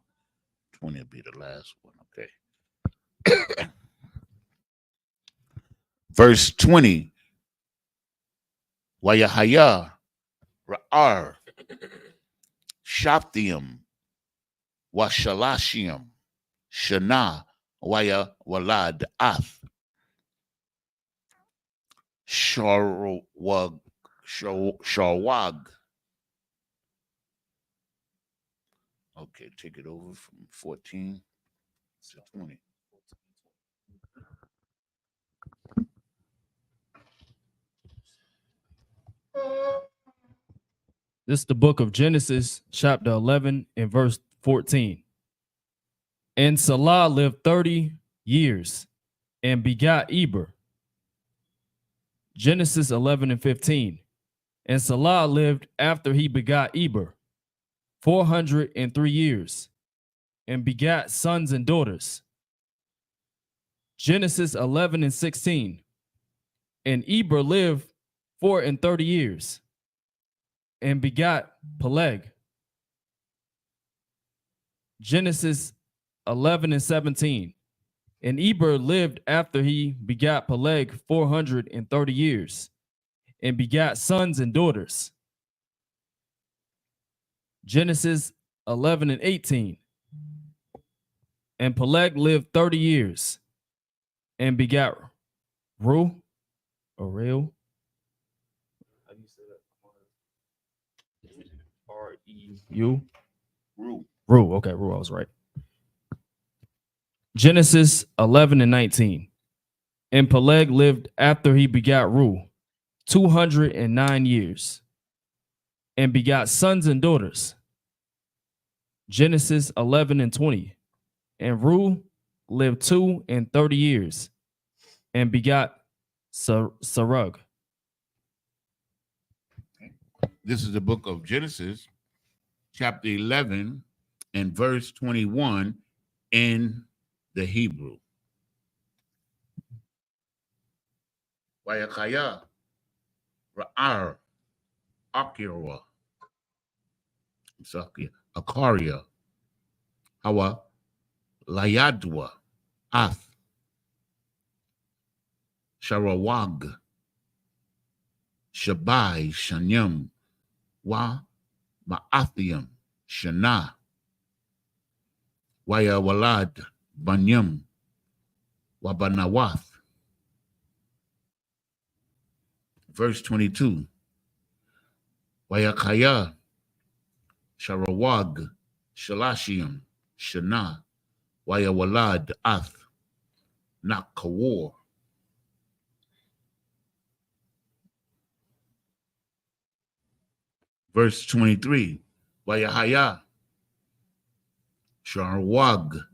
20 will be the last one, okay. Verse 20. Wayahaya, Ra'ar, Shaptium, Washalashim, Shana, Wayawalad, Ath, Sharwag. Okay, take it over from 14 to 20. This is the book of Genesis, chapter 11, and verse 14. And Salah lived 30 years and begot Eber. Genesis 11 and 15. And Salah lived after he begot Eber 403 years and begot sons and daughters. Genesis 11 and 16. And Eber lived 430 years and begot Peleg. Genesis 11 and 17. And Eber lived after he begat Peleg 430 years, and begat sons and daughters. Genesis 11 and 18. And Peleg lived 30 years, and begat Reu, or Reu. How do you say that? R-E-U. Rule. Reu. Okay, Reu, I was right. Genesis 11 and 19. And Peleg lived after he begat Reu 209 years, and begot sons and daughters. Genesis 11 and 20. And Reu lived 230 years, and begot Serug. This is the book of Genesis, chapter 11 and verse 21 in the Hebrew. Vayakaya Ra'ar Akira Akaria Hawa Layadwa Ath Sharawag Shabai Shanyam Wa Ma'athiam Shana Waya Walad Banyam Wabanawath. Verse 22. Wayakaya Sharawag Shalashiam Shana Waya Walad Ath Nakawar. Verse 23. Wayahaya Sharawag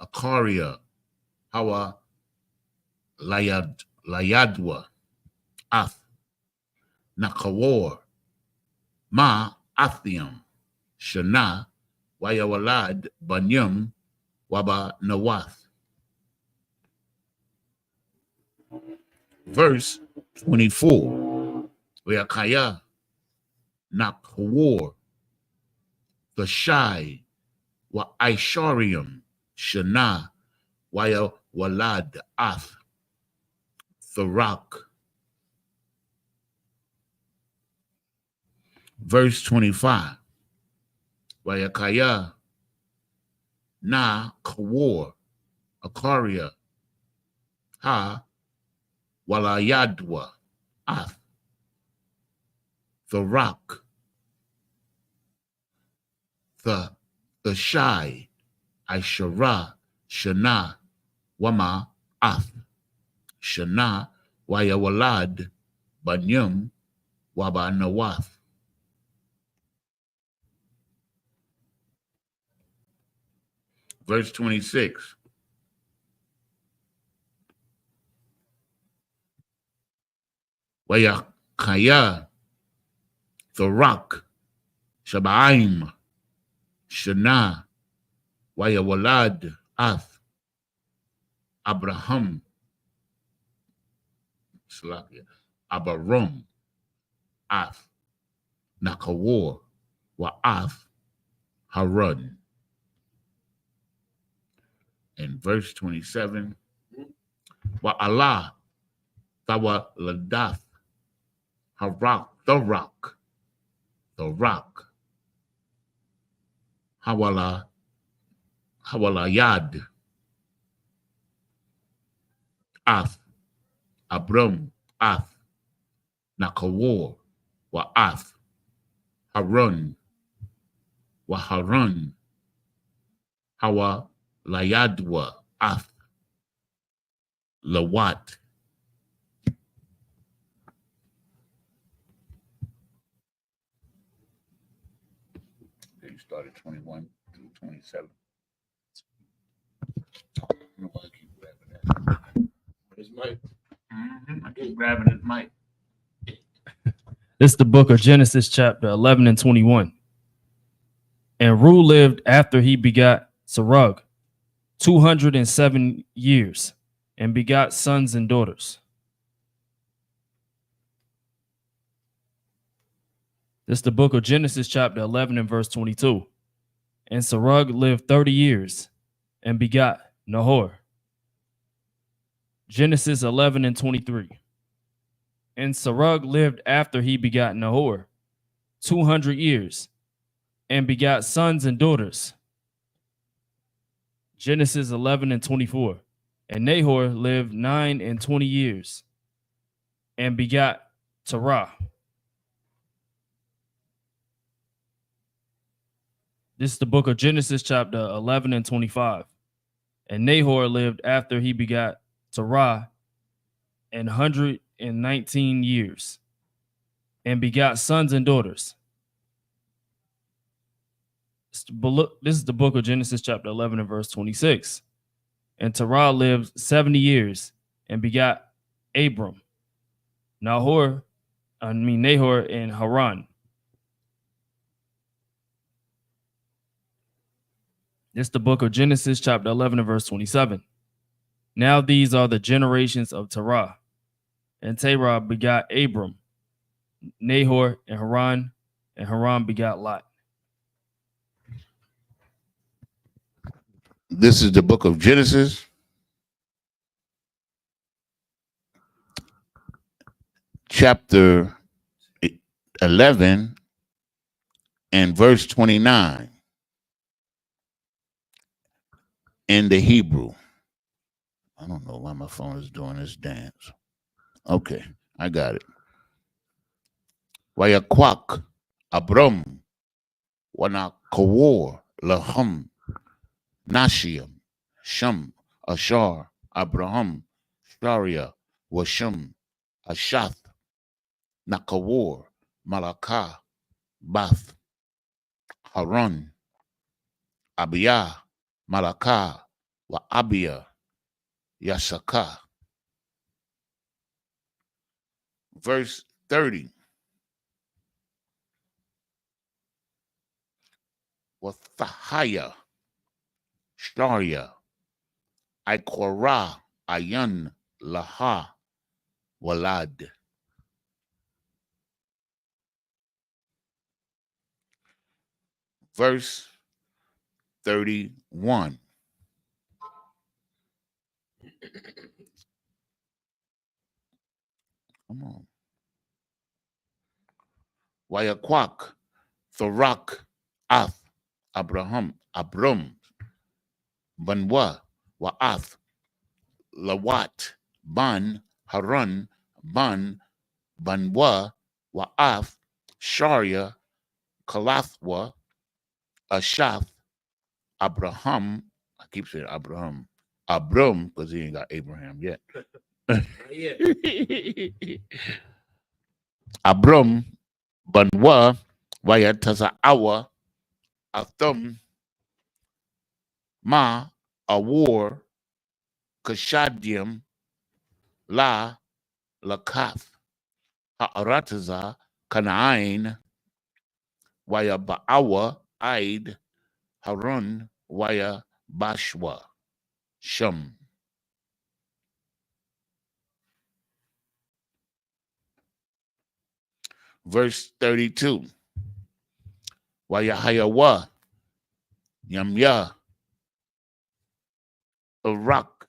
Akaria Hawa Layadwa Ath Nakawar Ma Athiam Shana Wayawalad Banyam Waba Nawath. Verse 24. Wayakaya Nakawar the Shai Wa Aisharium Shana Wayawalad Ath Tharak. Verse 25. Wayakaya Na Kawar Akaria Ha Walayadwa Ath Tharak. The Shai Aishara Shana Wama Ath Shana Wayawalad Banyum Waba Nawath. Verse 26. Wayakaya Tharak Shabaim Shana Wayawalad Ath Abraham Abarum Ath Nakawar Wa Ath Harun. In verse 27, Wa Allah Tawa Ladath Harak the rock Hawalayad Ath Abram Ath Nakawar Wa Ath Harun Wa Harun Hawa Layadwa Ath Lawat. You started 21 through 27. I don't know why I keep grabbing that. His mic. I keep grabbing his mic. This is the book of Genesis, chapter 11 and 21. And Reu lived after he begot Serug 207 years, and begot sons and daughters. This is the book of Genesis, chapter 11 and verse 22. And Serug lived 30 years, and begot Nahor. Genesis 11 and 23. And Serug lived after he begot Nahor 200 years and begot sons and daughters. Genesis 11 and 24. And Nahor lived 9 and 20 years and begot Terah. This is the book of Genesis, chapter 11 and 25. And Nahor lived after he begot Terah 119 years and begot sons and daughters. This is the book of Genesis, chapter 11 and verse 26. And Terah lived 70 years and begot Abram, Nahor and Haran. This is the book of Genesis, chapter 11 and verse 27. Now these are the generations of Terah. And Terah begot Abram, Nahor, and Haran begot Lot. This is the book of Genesis, chapter 11 and verse 29 in the Hebrew. I don't know why my phone is doing this dance. Okay, I got it. Wayakwak Abram Wana Kawor Laham Nashiam Shem Ashar Abraham Sharia Washem Ashath Nakawor Malakah Bath Haran Abiyah Malakah Wa Abiyah Yasaka. Verse 30. Wathahaya Sharia Ikorah Ayan Laha Walad. Verse 31. Come on. Wayakwak Thorak Ath Abram Banwa Wa'ath Lawat Ban Haran Ban Banwa Wa'ath Sharia Kalathwa Ashath Abraham. I keep saying Abraham because he ain't got Abraham yet. Abram Banwa Wayataza'awa Athum Ma Awar Kashadim La Lakath Ha'arataza Kana'ain Waya Ba'awa Aid Harun Waya Bashwa Shem. Verse 32. Wayahayawa Yamya Iraq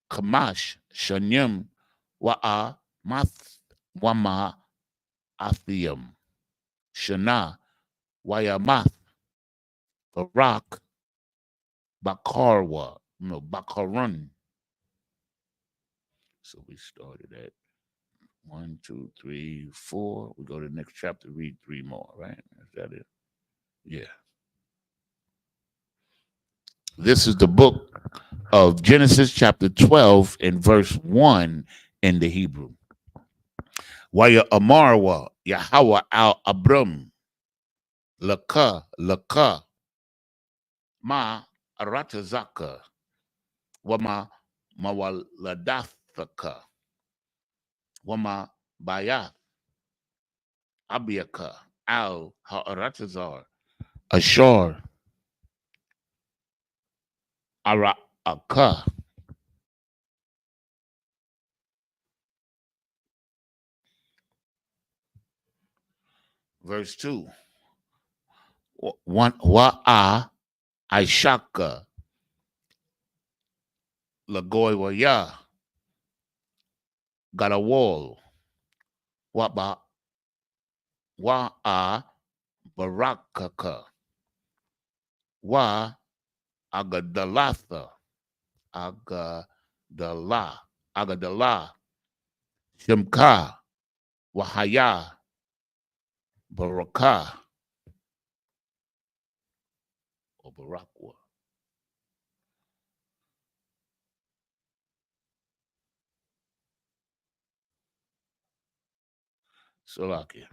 Kamash Shanyim Wa'a Math Wama Athiam Shana Wayamath Iraq Bakarwa Bakarun. So we started at 1, 2, 3, 4. We go to the next chapter, read 3 more, right? Is that it? Yeah. This is the book of Genesis chapter 12 and verse 1 in the Hebrew. Waya Amarwa Yahweh al Abram Laka Ma Aratazaka Wama Mawaladathaka Wama Bayath Abiaka Al Ha'aratazar Ashar Ara'aka. Verse 2. Wa'a Aishaka Lagoya got a wall. Waba wa a barakaka. Wa agadalatha. Agadala. Shimka. Wahaya. Baraka. Or Barakwa. Salakia.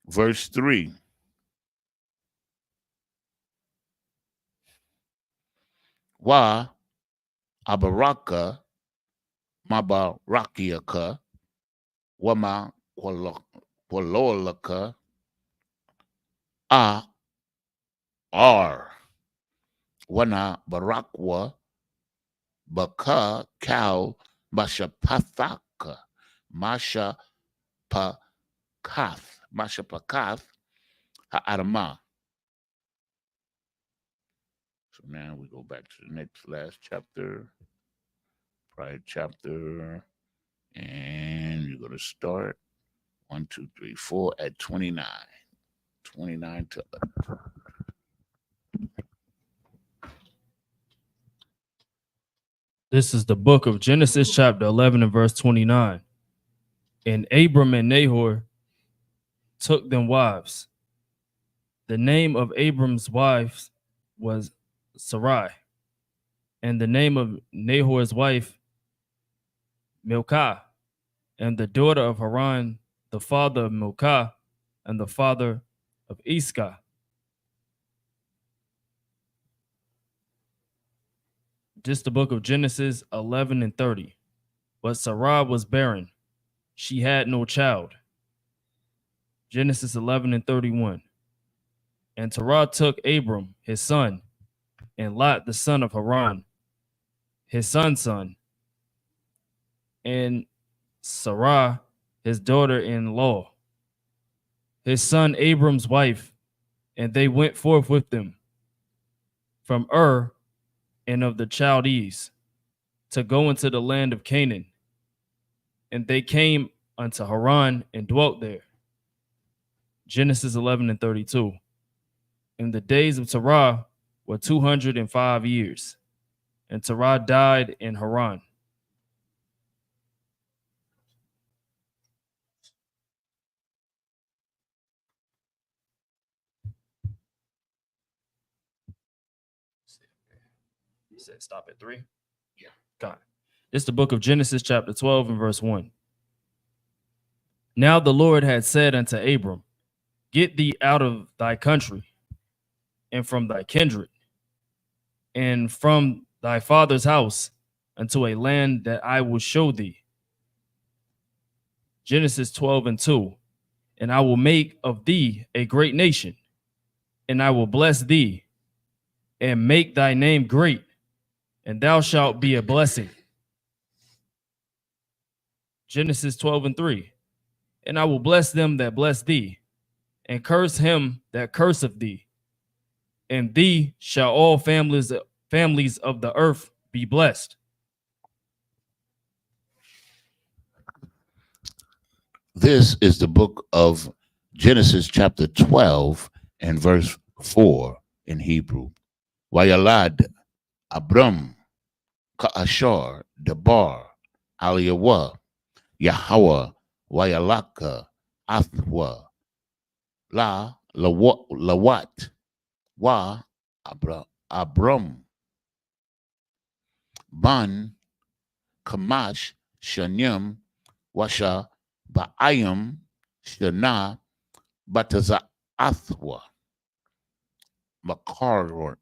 Verse 3. Wa abaraka mabarakiaka wama kwalolaka a r wana barakwa baka cow mashapathaka masha pakath ha'adama. So now we go back to the next last chapter, prior chapter, and you're going to start 1, 2, 3, 4 at 29. 29 to This is the book of Genesis, chapter 11 and verse 29. And Abram and Nahor took them wives. The name of Abram's wife was Sarai, and the name of Nahor's wife, Milcah, and the daughter of Haran, the father of Milcah, and the father of Isupk. Just the book of Genesis 11 and 30. But Sarai was barren. She had no child. Genesis 11 and 31. And Terah took Abram, his son, and Lot, the son of Haran, his son's son, and Sarai, his daughter-in-law, his son Abram's wife, and they went forth with them from Ur and of the Chaldees to go into the land of Canaan. And they came unto Haran and dwelt there. Genesis 11 and 32. And the days of Terah were 205 years, and Terah died in Haran. You said stop at 3? Yeah. Got it. It's the book of Genesis, chapter 12 and verse 1. Now the Lord had said unto Abram, get thee out of thy country, and from thy kindred, and from thy father's house, unto a land that I will show thee. Genesis 12 and 2. And I will make of thee a great nation, and I will bless thee, and make thy name great, and thou shalt be a blessing. Genesis 12 and 3. And I will bless them that bless thee, and curse him that curseth thee. And thee shall all families of the earth be blessed. This is the book of Genesis chapter 12 and verse 4 in Hebrew. Wayalad Abram Ka'ashar Debar Aliyawa Yahweh Wayalaka Athwa La Lawat Wa Abram Ban Kamash Shanyam Washa Ba'ayam Shana Bataza Athwa Makaron.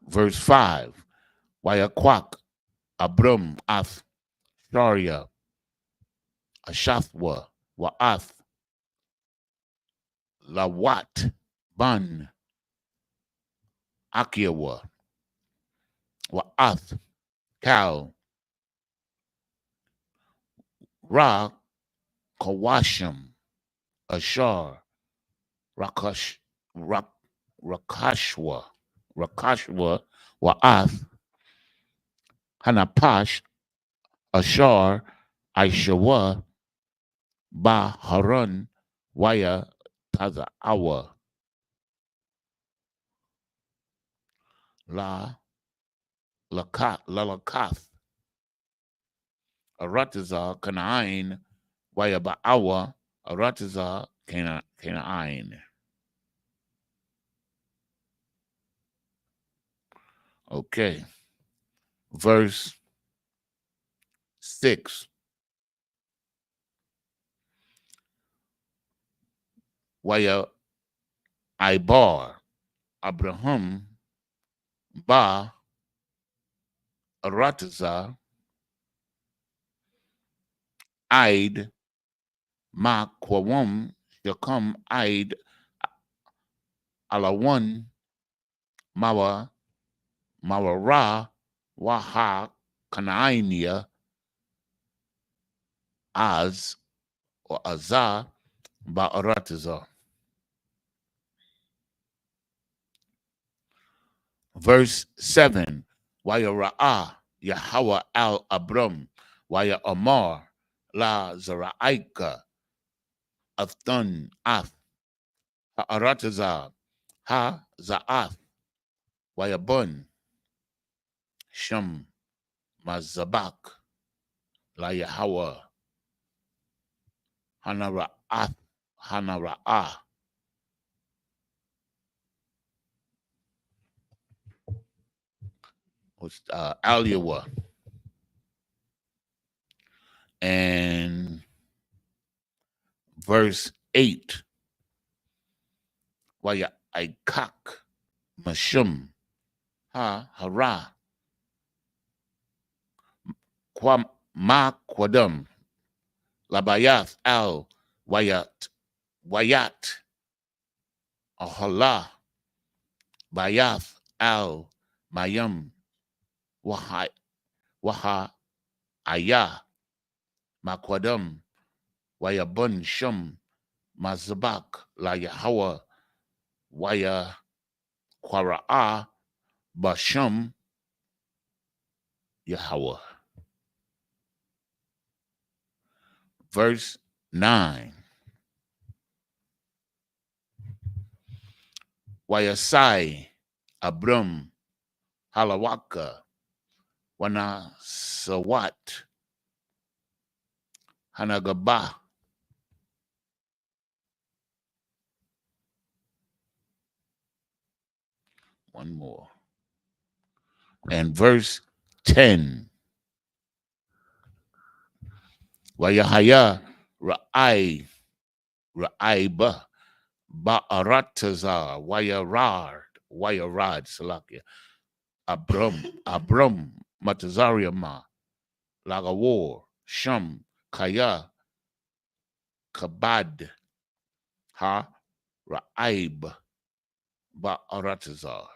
Verse 5. Wayakwak Abram Ath Sharia Ashathwa Wa'ath Lawat Ban Akiawa Wa'ath Kal Ra Kawashim, Ashar, Rakashwa, Wa'ath, Hanapash, Ashar, Aishawa, Ba Harun, Waya, Taza'awa, Lalakath, Arataza, Canaan, Waya Ba'awa, Arataza, Canaan. Okay. Verse 6. Waya Ibar, Abraham, Ba, Arataza, Aid, Ma Kwawum, Shakam, Aid, Alawan, Mawara, Waha, Kanaania, Az, or Azah, Ba'arataza. Verse 7. Waya Ra'ah, Yahweh al Abram, Waya Amar, La Zara'aika, Athun, Ath, Ha'arataza, Ha Za'ath, Waya Bun, Shem, Mazabak, La Yahweh, Hanara'ah, was Aliwa. And verse 8. Waya Aikak, Mashum, Ha Hara, Ma Kwadam, Labayath al Wayat, Ahala, Bayath al Mayam, Waha Ayah, Makwadam, Wayabun Shum, Mazabak, La Yahweh, Waya Kwara'a, Bashum, Yahweh. Verse 9. Wayasai, Abram, Halawaka, Wana Sawat, Hanagaba. One more. And verse 10. Wayahaya Ra'ai, Ra'aiba, Ba'arataza, Wayarad, Salakia, Abram, Matazariama, Lagawar, Sham, Kaya, Kabad, Ha, Ra'aib, Ba'aratazar.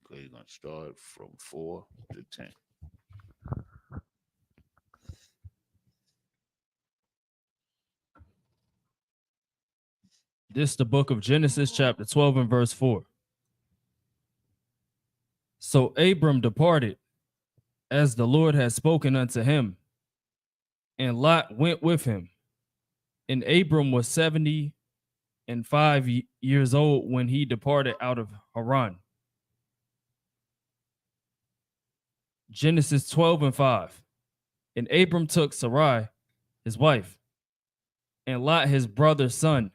Okay, you're going to start from 4 to 10. This is the book of Genesis, chapter 12 and verse 4. So Abram departed as the Lord had spoken unto him, and Lot went with him. And Abram was 75 years old when he departed out of Haran. Genesis 12 and 5. And Abram took Sarai, his wife, and Lot his brother's son,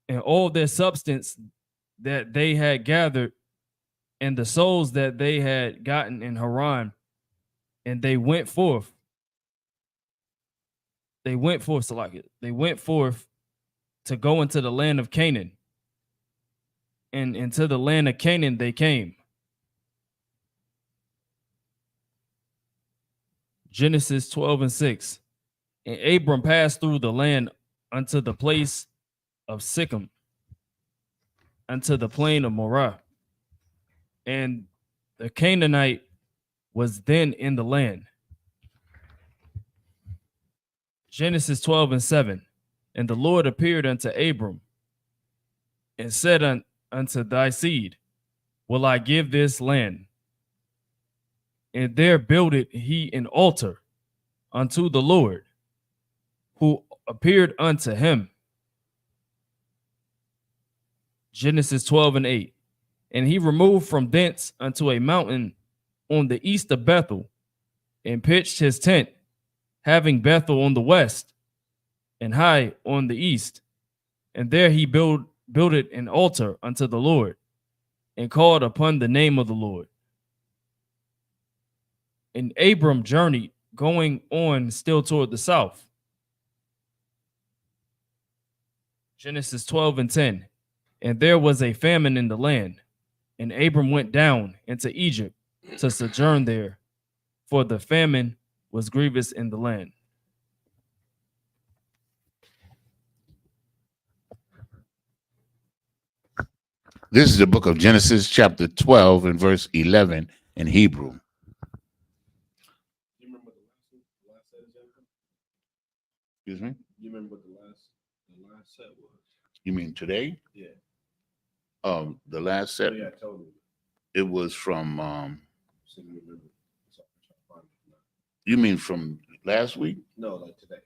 and all their substance that they had gathered, and the souls that they had gotten in Haran, and they went forth. They went forth to go into the land of Canaan. And into the land of Canaan they came. Genesis 12 and 6. And Abram passed through the land unto the place of Sikkim, unto the plain of Morah. And the Canaanite was then in the land. Genesis 12:7. And the Lord appeared unto Abram and said unto thy seed, will I give this land? And there builded he an altar unto the Lord, who appeared unto him. Genesis 12:8. And he removed from thence unto a mountain on the east of Bethel, and pitched his tent, having Bethel on the west, and Hai on the east. And there he builded an altar unto the Lord, and called upon the name of the Lord. And Abram journeyed, going on still toward the south. Genesis 12:10. And there was a famine in the land, and Abram went down into Egypt to sojourn there, for the famine was grievous in the land. This is the book of Genesis, chapter 12, and verse 11 in Hebrew. You remember what the last set is, Jacob? Excuse me? You remember what the last set was? You mean today? Yeah. The last set, Yeah, I told you. it was from, So you remember. So I'm trying to find it now. you mean from last week? No, like today.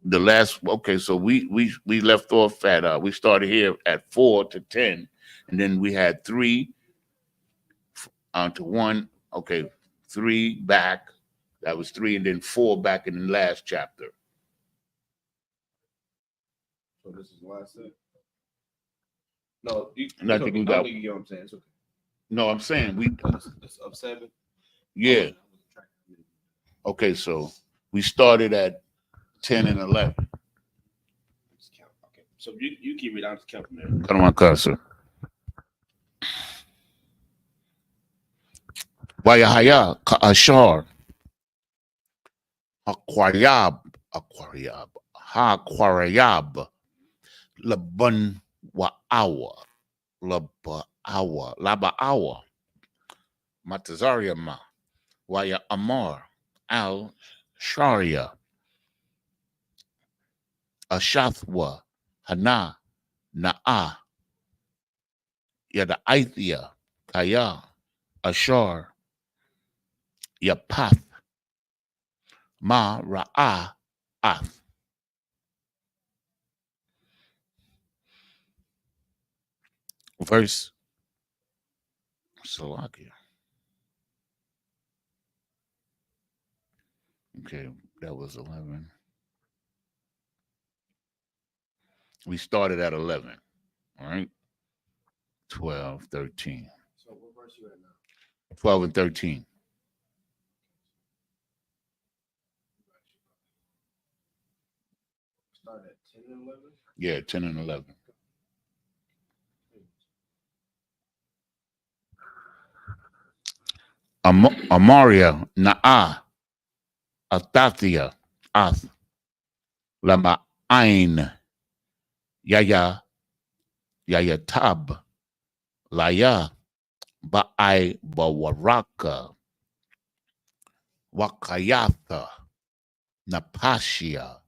The last, okay, so we left off at, we started here at 4 to 10, and then we had 3 to 1, okay, 3 back, that was 3, and then 4 back in the last chapter. So this is the last set. No, And I think we got- you get what I'm saying. It's okay. No, I'm saying we, It's up 7. yeah, okay, so we started at 10 and 11. Just count. Okay. So you keep it out to count from there. Come on, cursor. Wayahaya Ashar Aquariab Ha-Aquariab Laban Wa'awa Laba'awa Matazariama Waya Amar Al Sharia Ashathwa Hana Na'a Yada Aithia Kaya Ashar Yapath Ma Ra'ah Ath. Verse Salakia. Okay, that was 11. We started at 11. All right. 12, 13. So what verse you at now? 12 and 13. Start at 10 and 11. Yeah, 10 and 11. Amaria Na'a Athathia Ath Lama Ain Yaya Tab Laya Ba'ai Bawaraka Wakayatha Napashia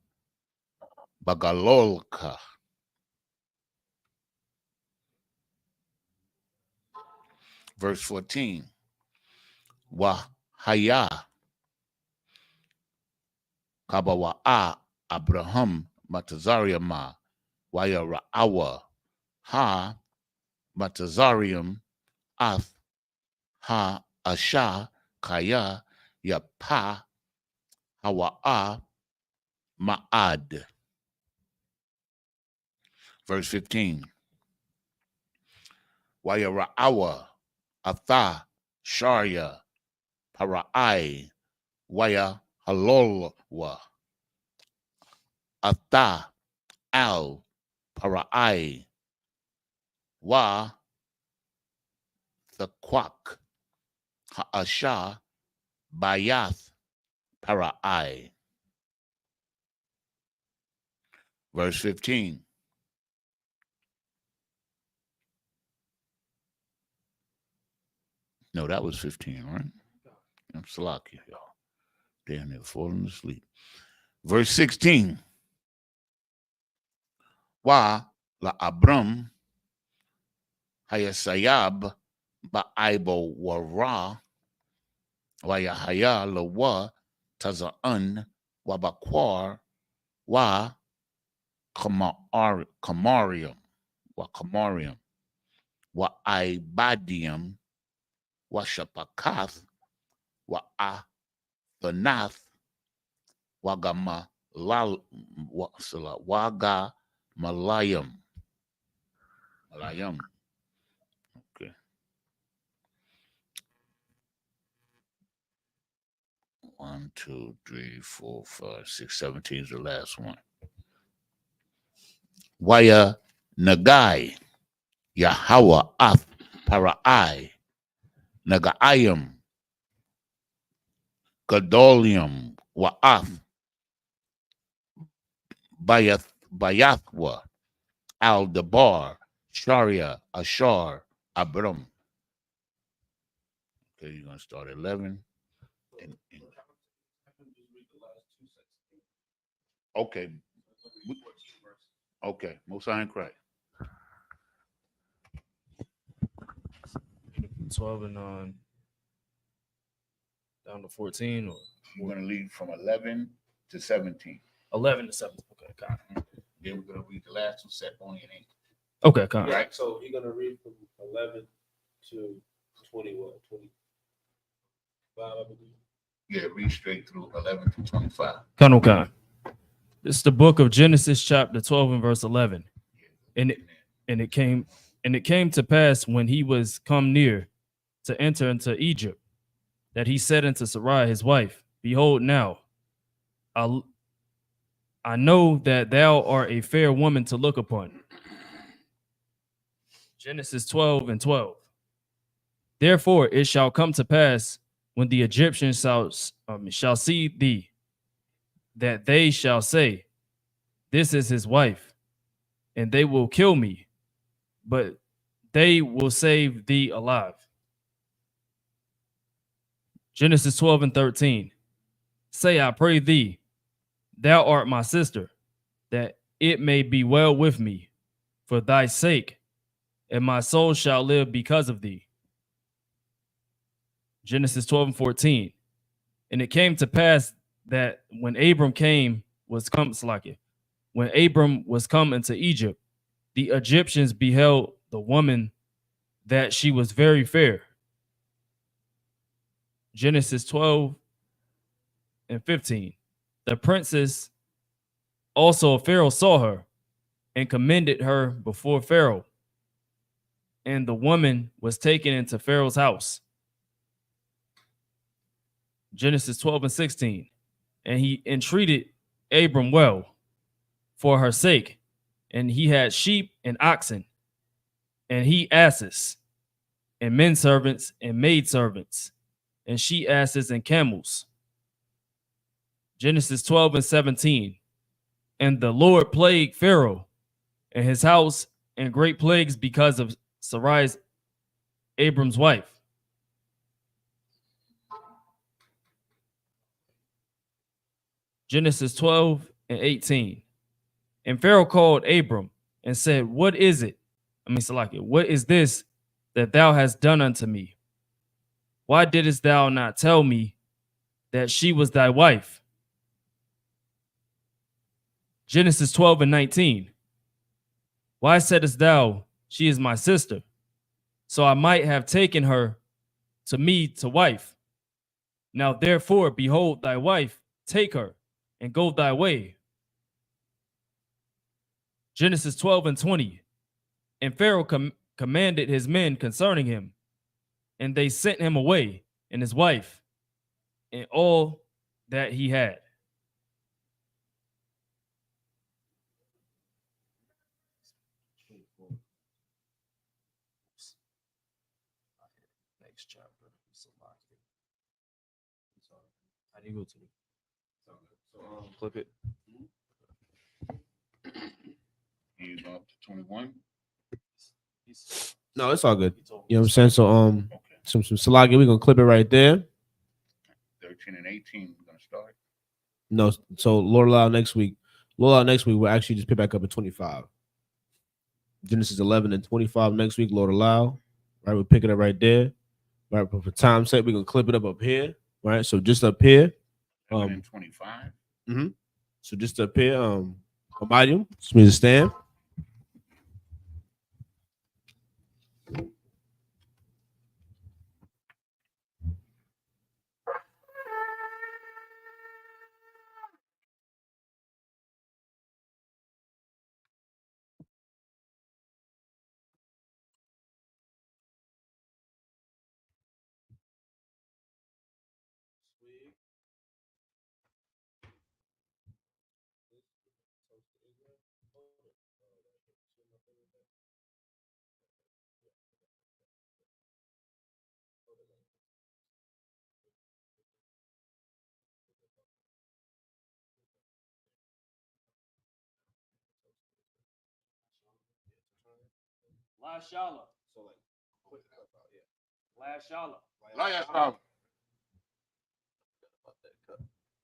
Bagalolka. Verse 14. Wahaya Kabawa'a Abraham Matazariama Waya Ra'awa Ha Matazarium Ath Ha Asha Kaya Yapa Hawa'a Ma'ad. Verse 15. Waya Ra'awa Atha Sharia Para'ai Waya Halolwa Atha Al Para'ai Wa Thakwak Ha'asha Bayath Para'ai. Verse 15. No, that was 15, right? I'm Salakia, y'all. Damn, they're falling asleep. Verse 16. Wa la Abram hayasayab ba'aibo wara wa yahaya la wa taza'an wa bakwar wa kamarium wa ibadium wa shapakath wa athanath wagama waga malayam. Okay. One, two, three, 4, 5, 6, 17 is the last one. Waya nagai Yahweh ath parai nagaayam gadolium wa'ath bayathwa al dabar sharia ashar abram. Okay, you're gonna start at 11. Okay. Okay, Most High in Christ. 12 and down to 14 or We're gonna leave from 11 to 17. 11 to 17. Okay, got it. Then we're gonna read the last two set only in English. Okay, got it. Right. So you're gonna read from 11 to 21, 25, I believe. Yeah, read straight through 11 to 25. Khan. This is the book of Genesis, chapter 12 and verse 11. And it came to pass when he was come near to enter into Egypt, that he said unto Sarai his wife, Behold, now I know that thou art a fair woman to look upon. Genesis 12 and 12. Therefore it shall come to pass when the Egyptians shall see thee, that they shall say, This is his wife, and they will kill me, but they will save thee alive. Genesis 12 and 13. Say, I pray thee, thou art my sister, that it may be well with me for thy sake, and my soul shall live because of thee. Genesis 12 and 14. And it came to pass that when Abram was come into Egypt, the Egyptians beheld the woman that she was very fair. Genesis 12 and 15. The princess also of Pharaoh saw her and commended her before Pharaoh. And the woman was taken into Pharaoh's house. Genesis 12 and 16. And he entreated Abram well for her sake. And he had sheep and oxen, and he asses, and men servants and maid servants, and she asses and camels. Genesis 12 and 17. And the Lord plagued Pharaoh and his house and great plagues because of Sarai, Abram's wife. Genesis 12 and 18. And Pharaoh called Abram and said, What is it? What is this that thou hast done unto me? Why didst thou not tell me that she was thy wife? Genesis 12 and 19. Why saidst thou, she is my sister? So I might have taken her to me to wife. Now therefore, behold thy wife, take her and go thy way. Genesis 12 and 20. And Pharaoh commanded his men concerning him, and they sent him away and his wife and all that he had. Next chapter. How do you go to it? Click it. You go up to 21. No, it's all good. You know what I'm saying? So Okay. some Salagi, we're gonna clip it right there. 13 and 18, we're gonna start. No, so Lord allow next week. Lord allow next week we'll actually just pick back up at 25. Genesis 11 and 25 next week, Lord allow. Right, we'll pick it up right there. Right, but for time's sake, we're gonna clip it up here. Right, so just up here. 25. So just up here, Amadium, just means to stand. La Shala. La Shala.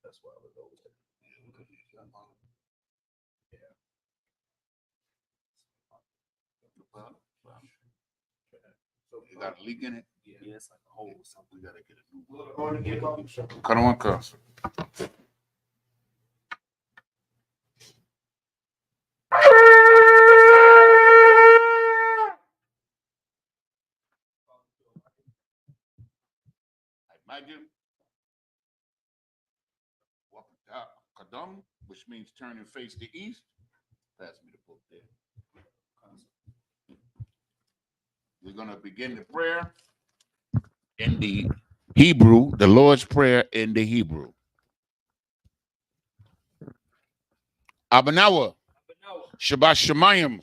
That's why I was over there. You got a leak in it? Yeah, it's like a hole or something. We gotta get a new one. Cut on cuss. Imagine walking down Kadam, which means turn and face the east. Pass me the book there. We're gonna begin the prayer in the Hebrew, the Lord's Prayer in the Hebrew. Abanawa, Shabbat Shemayim,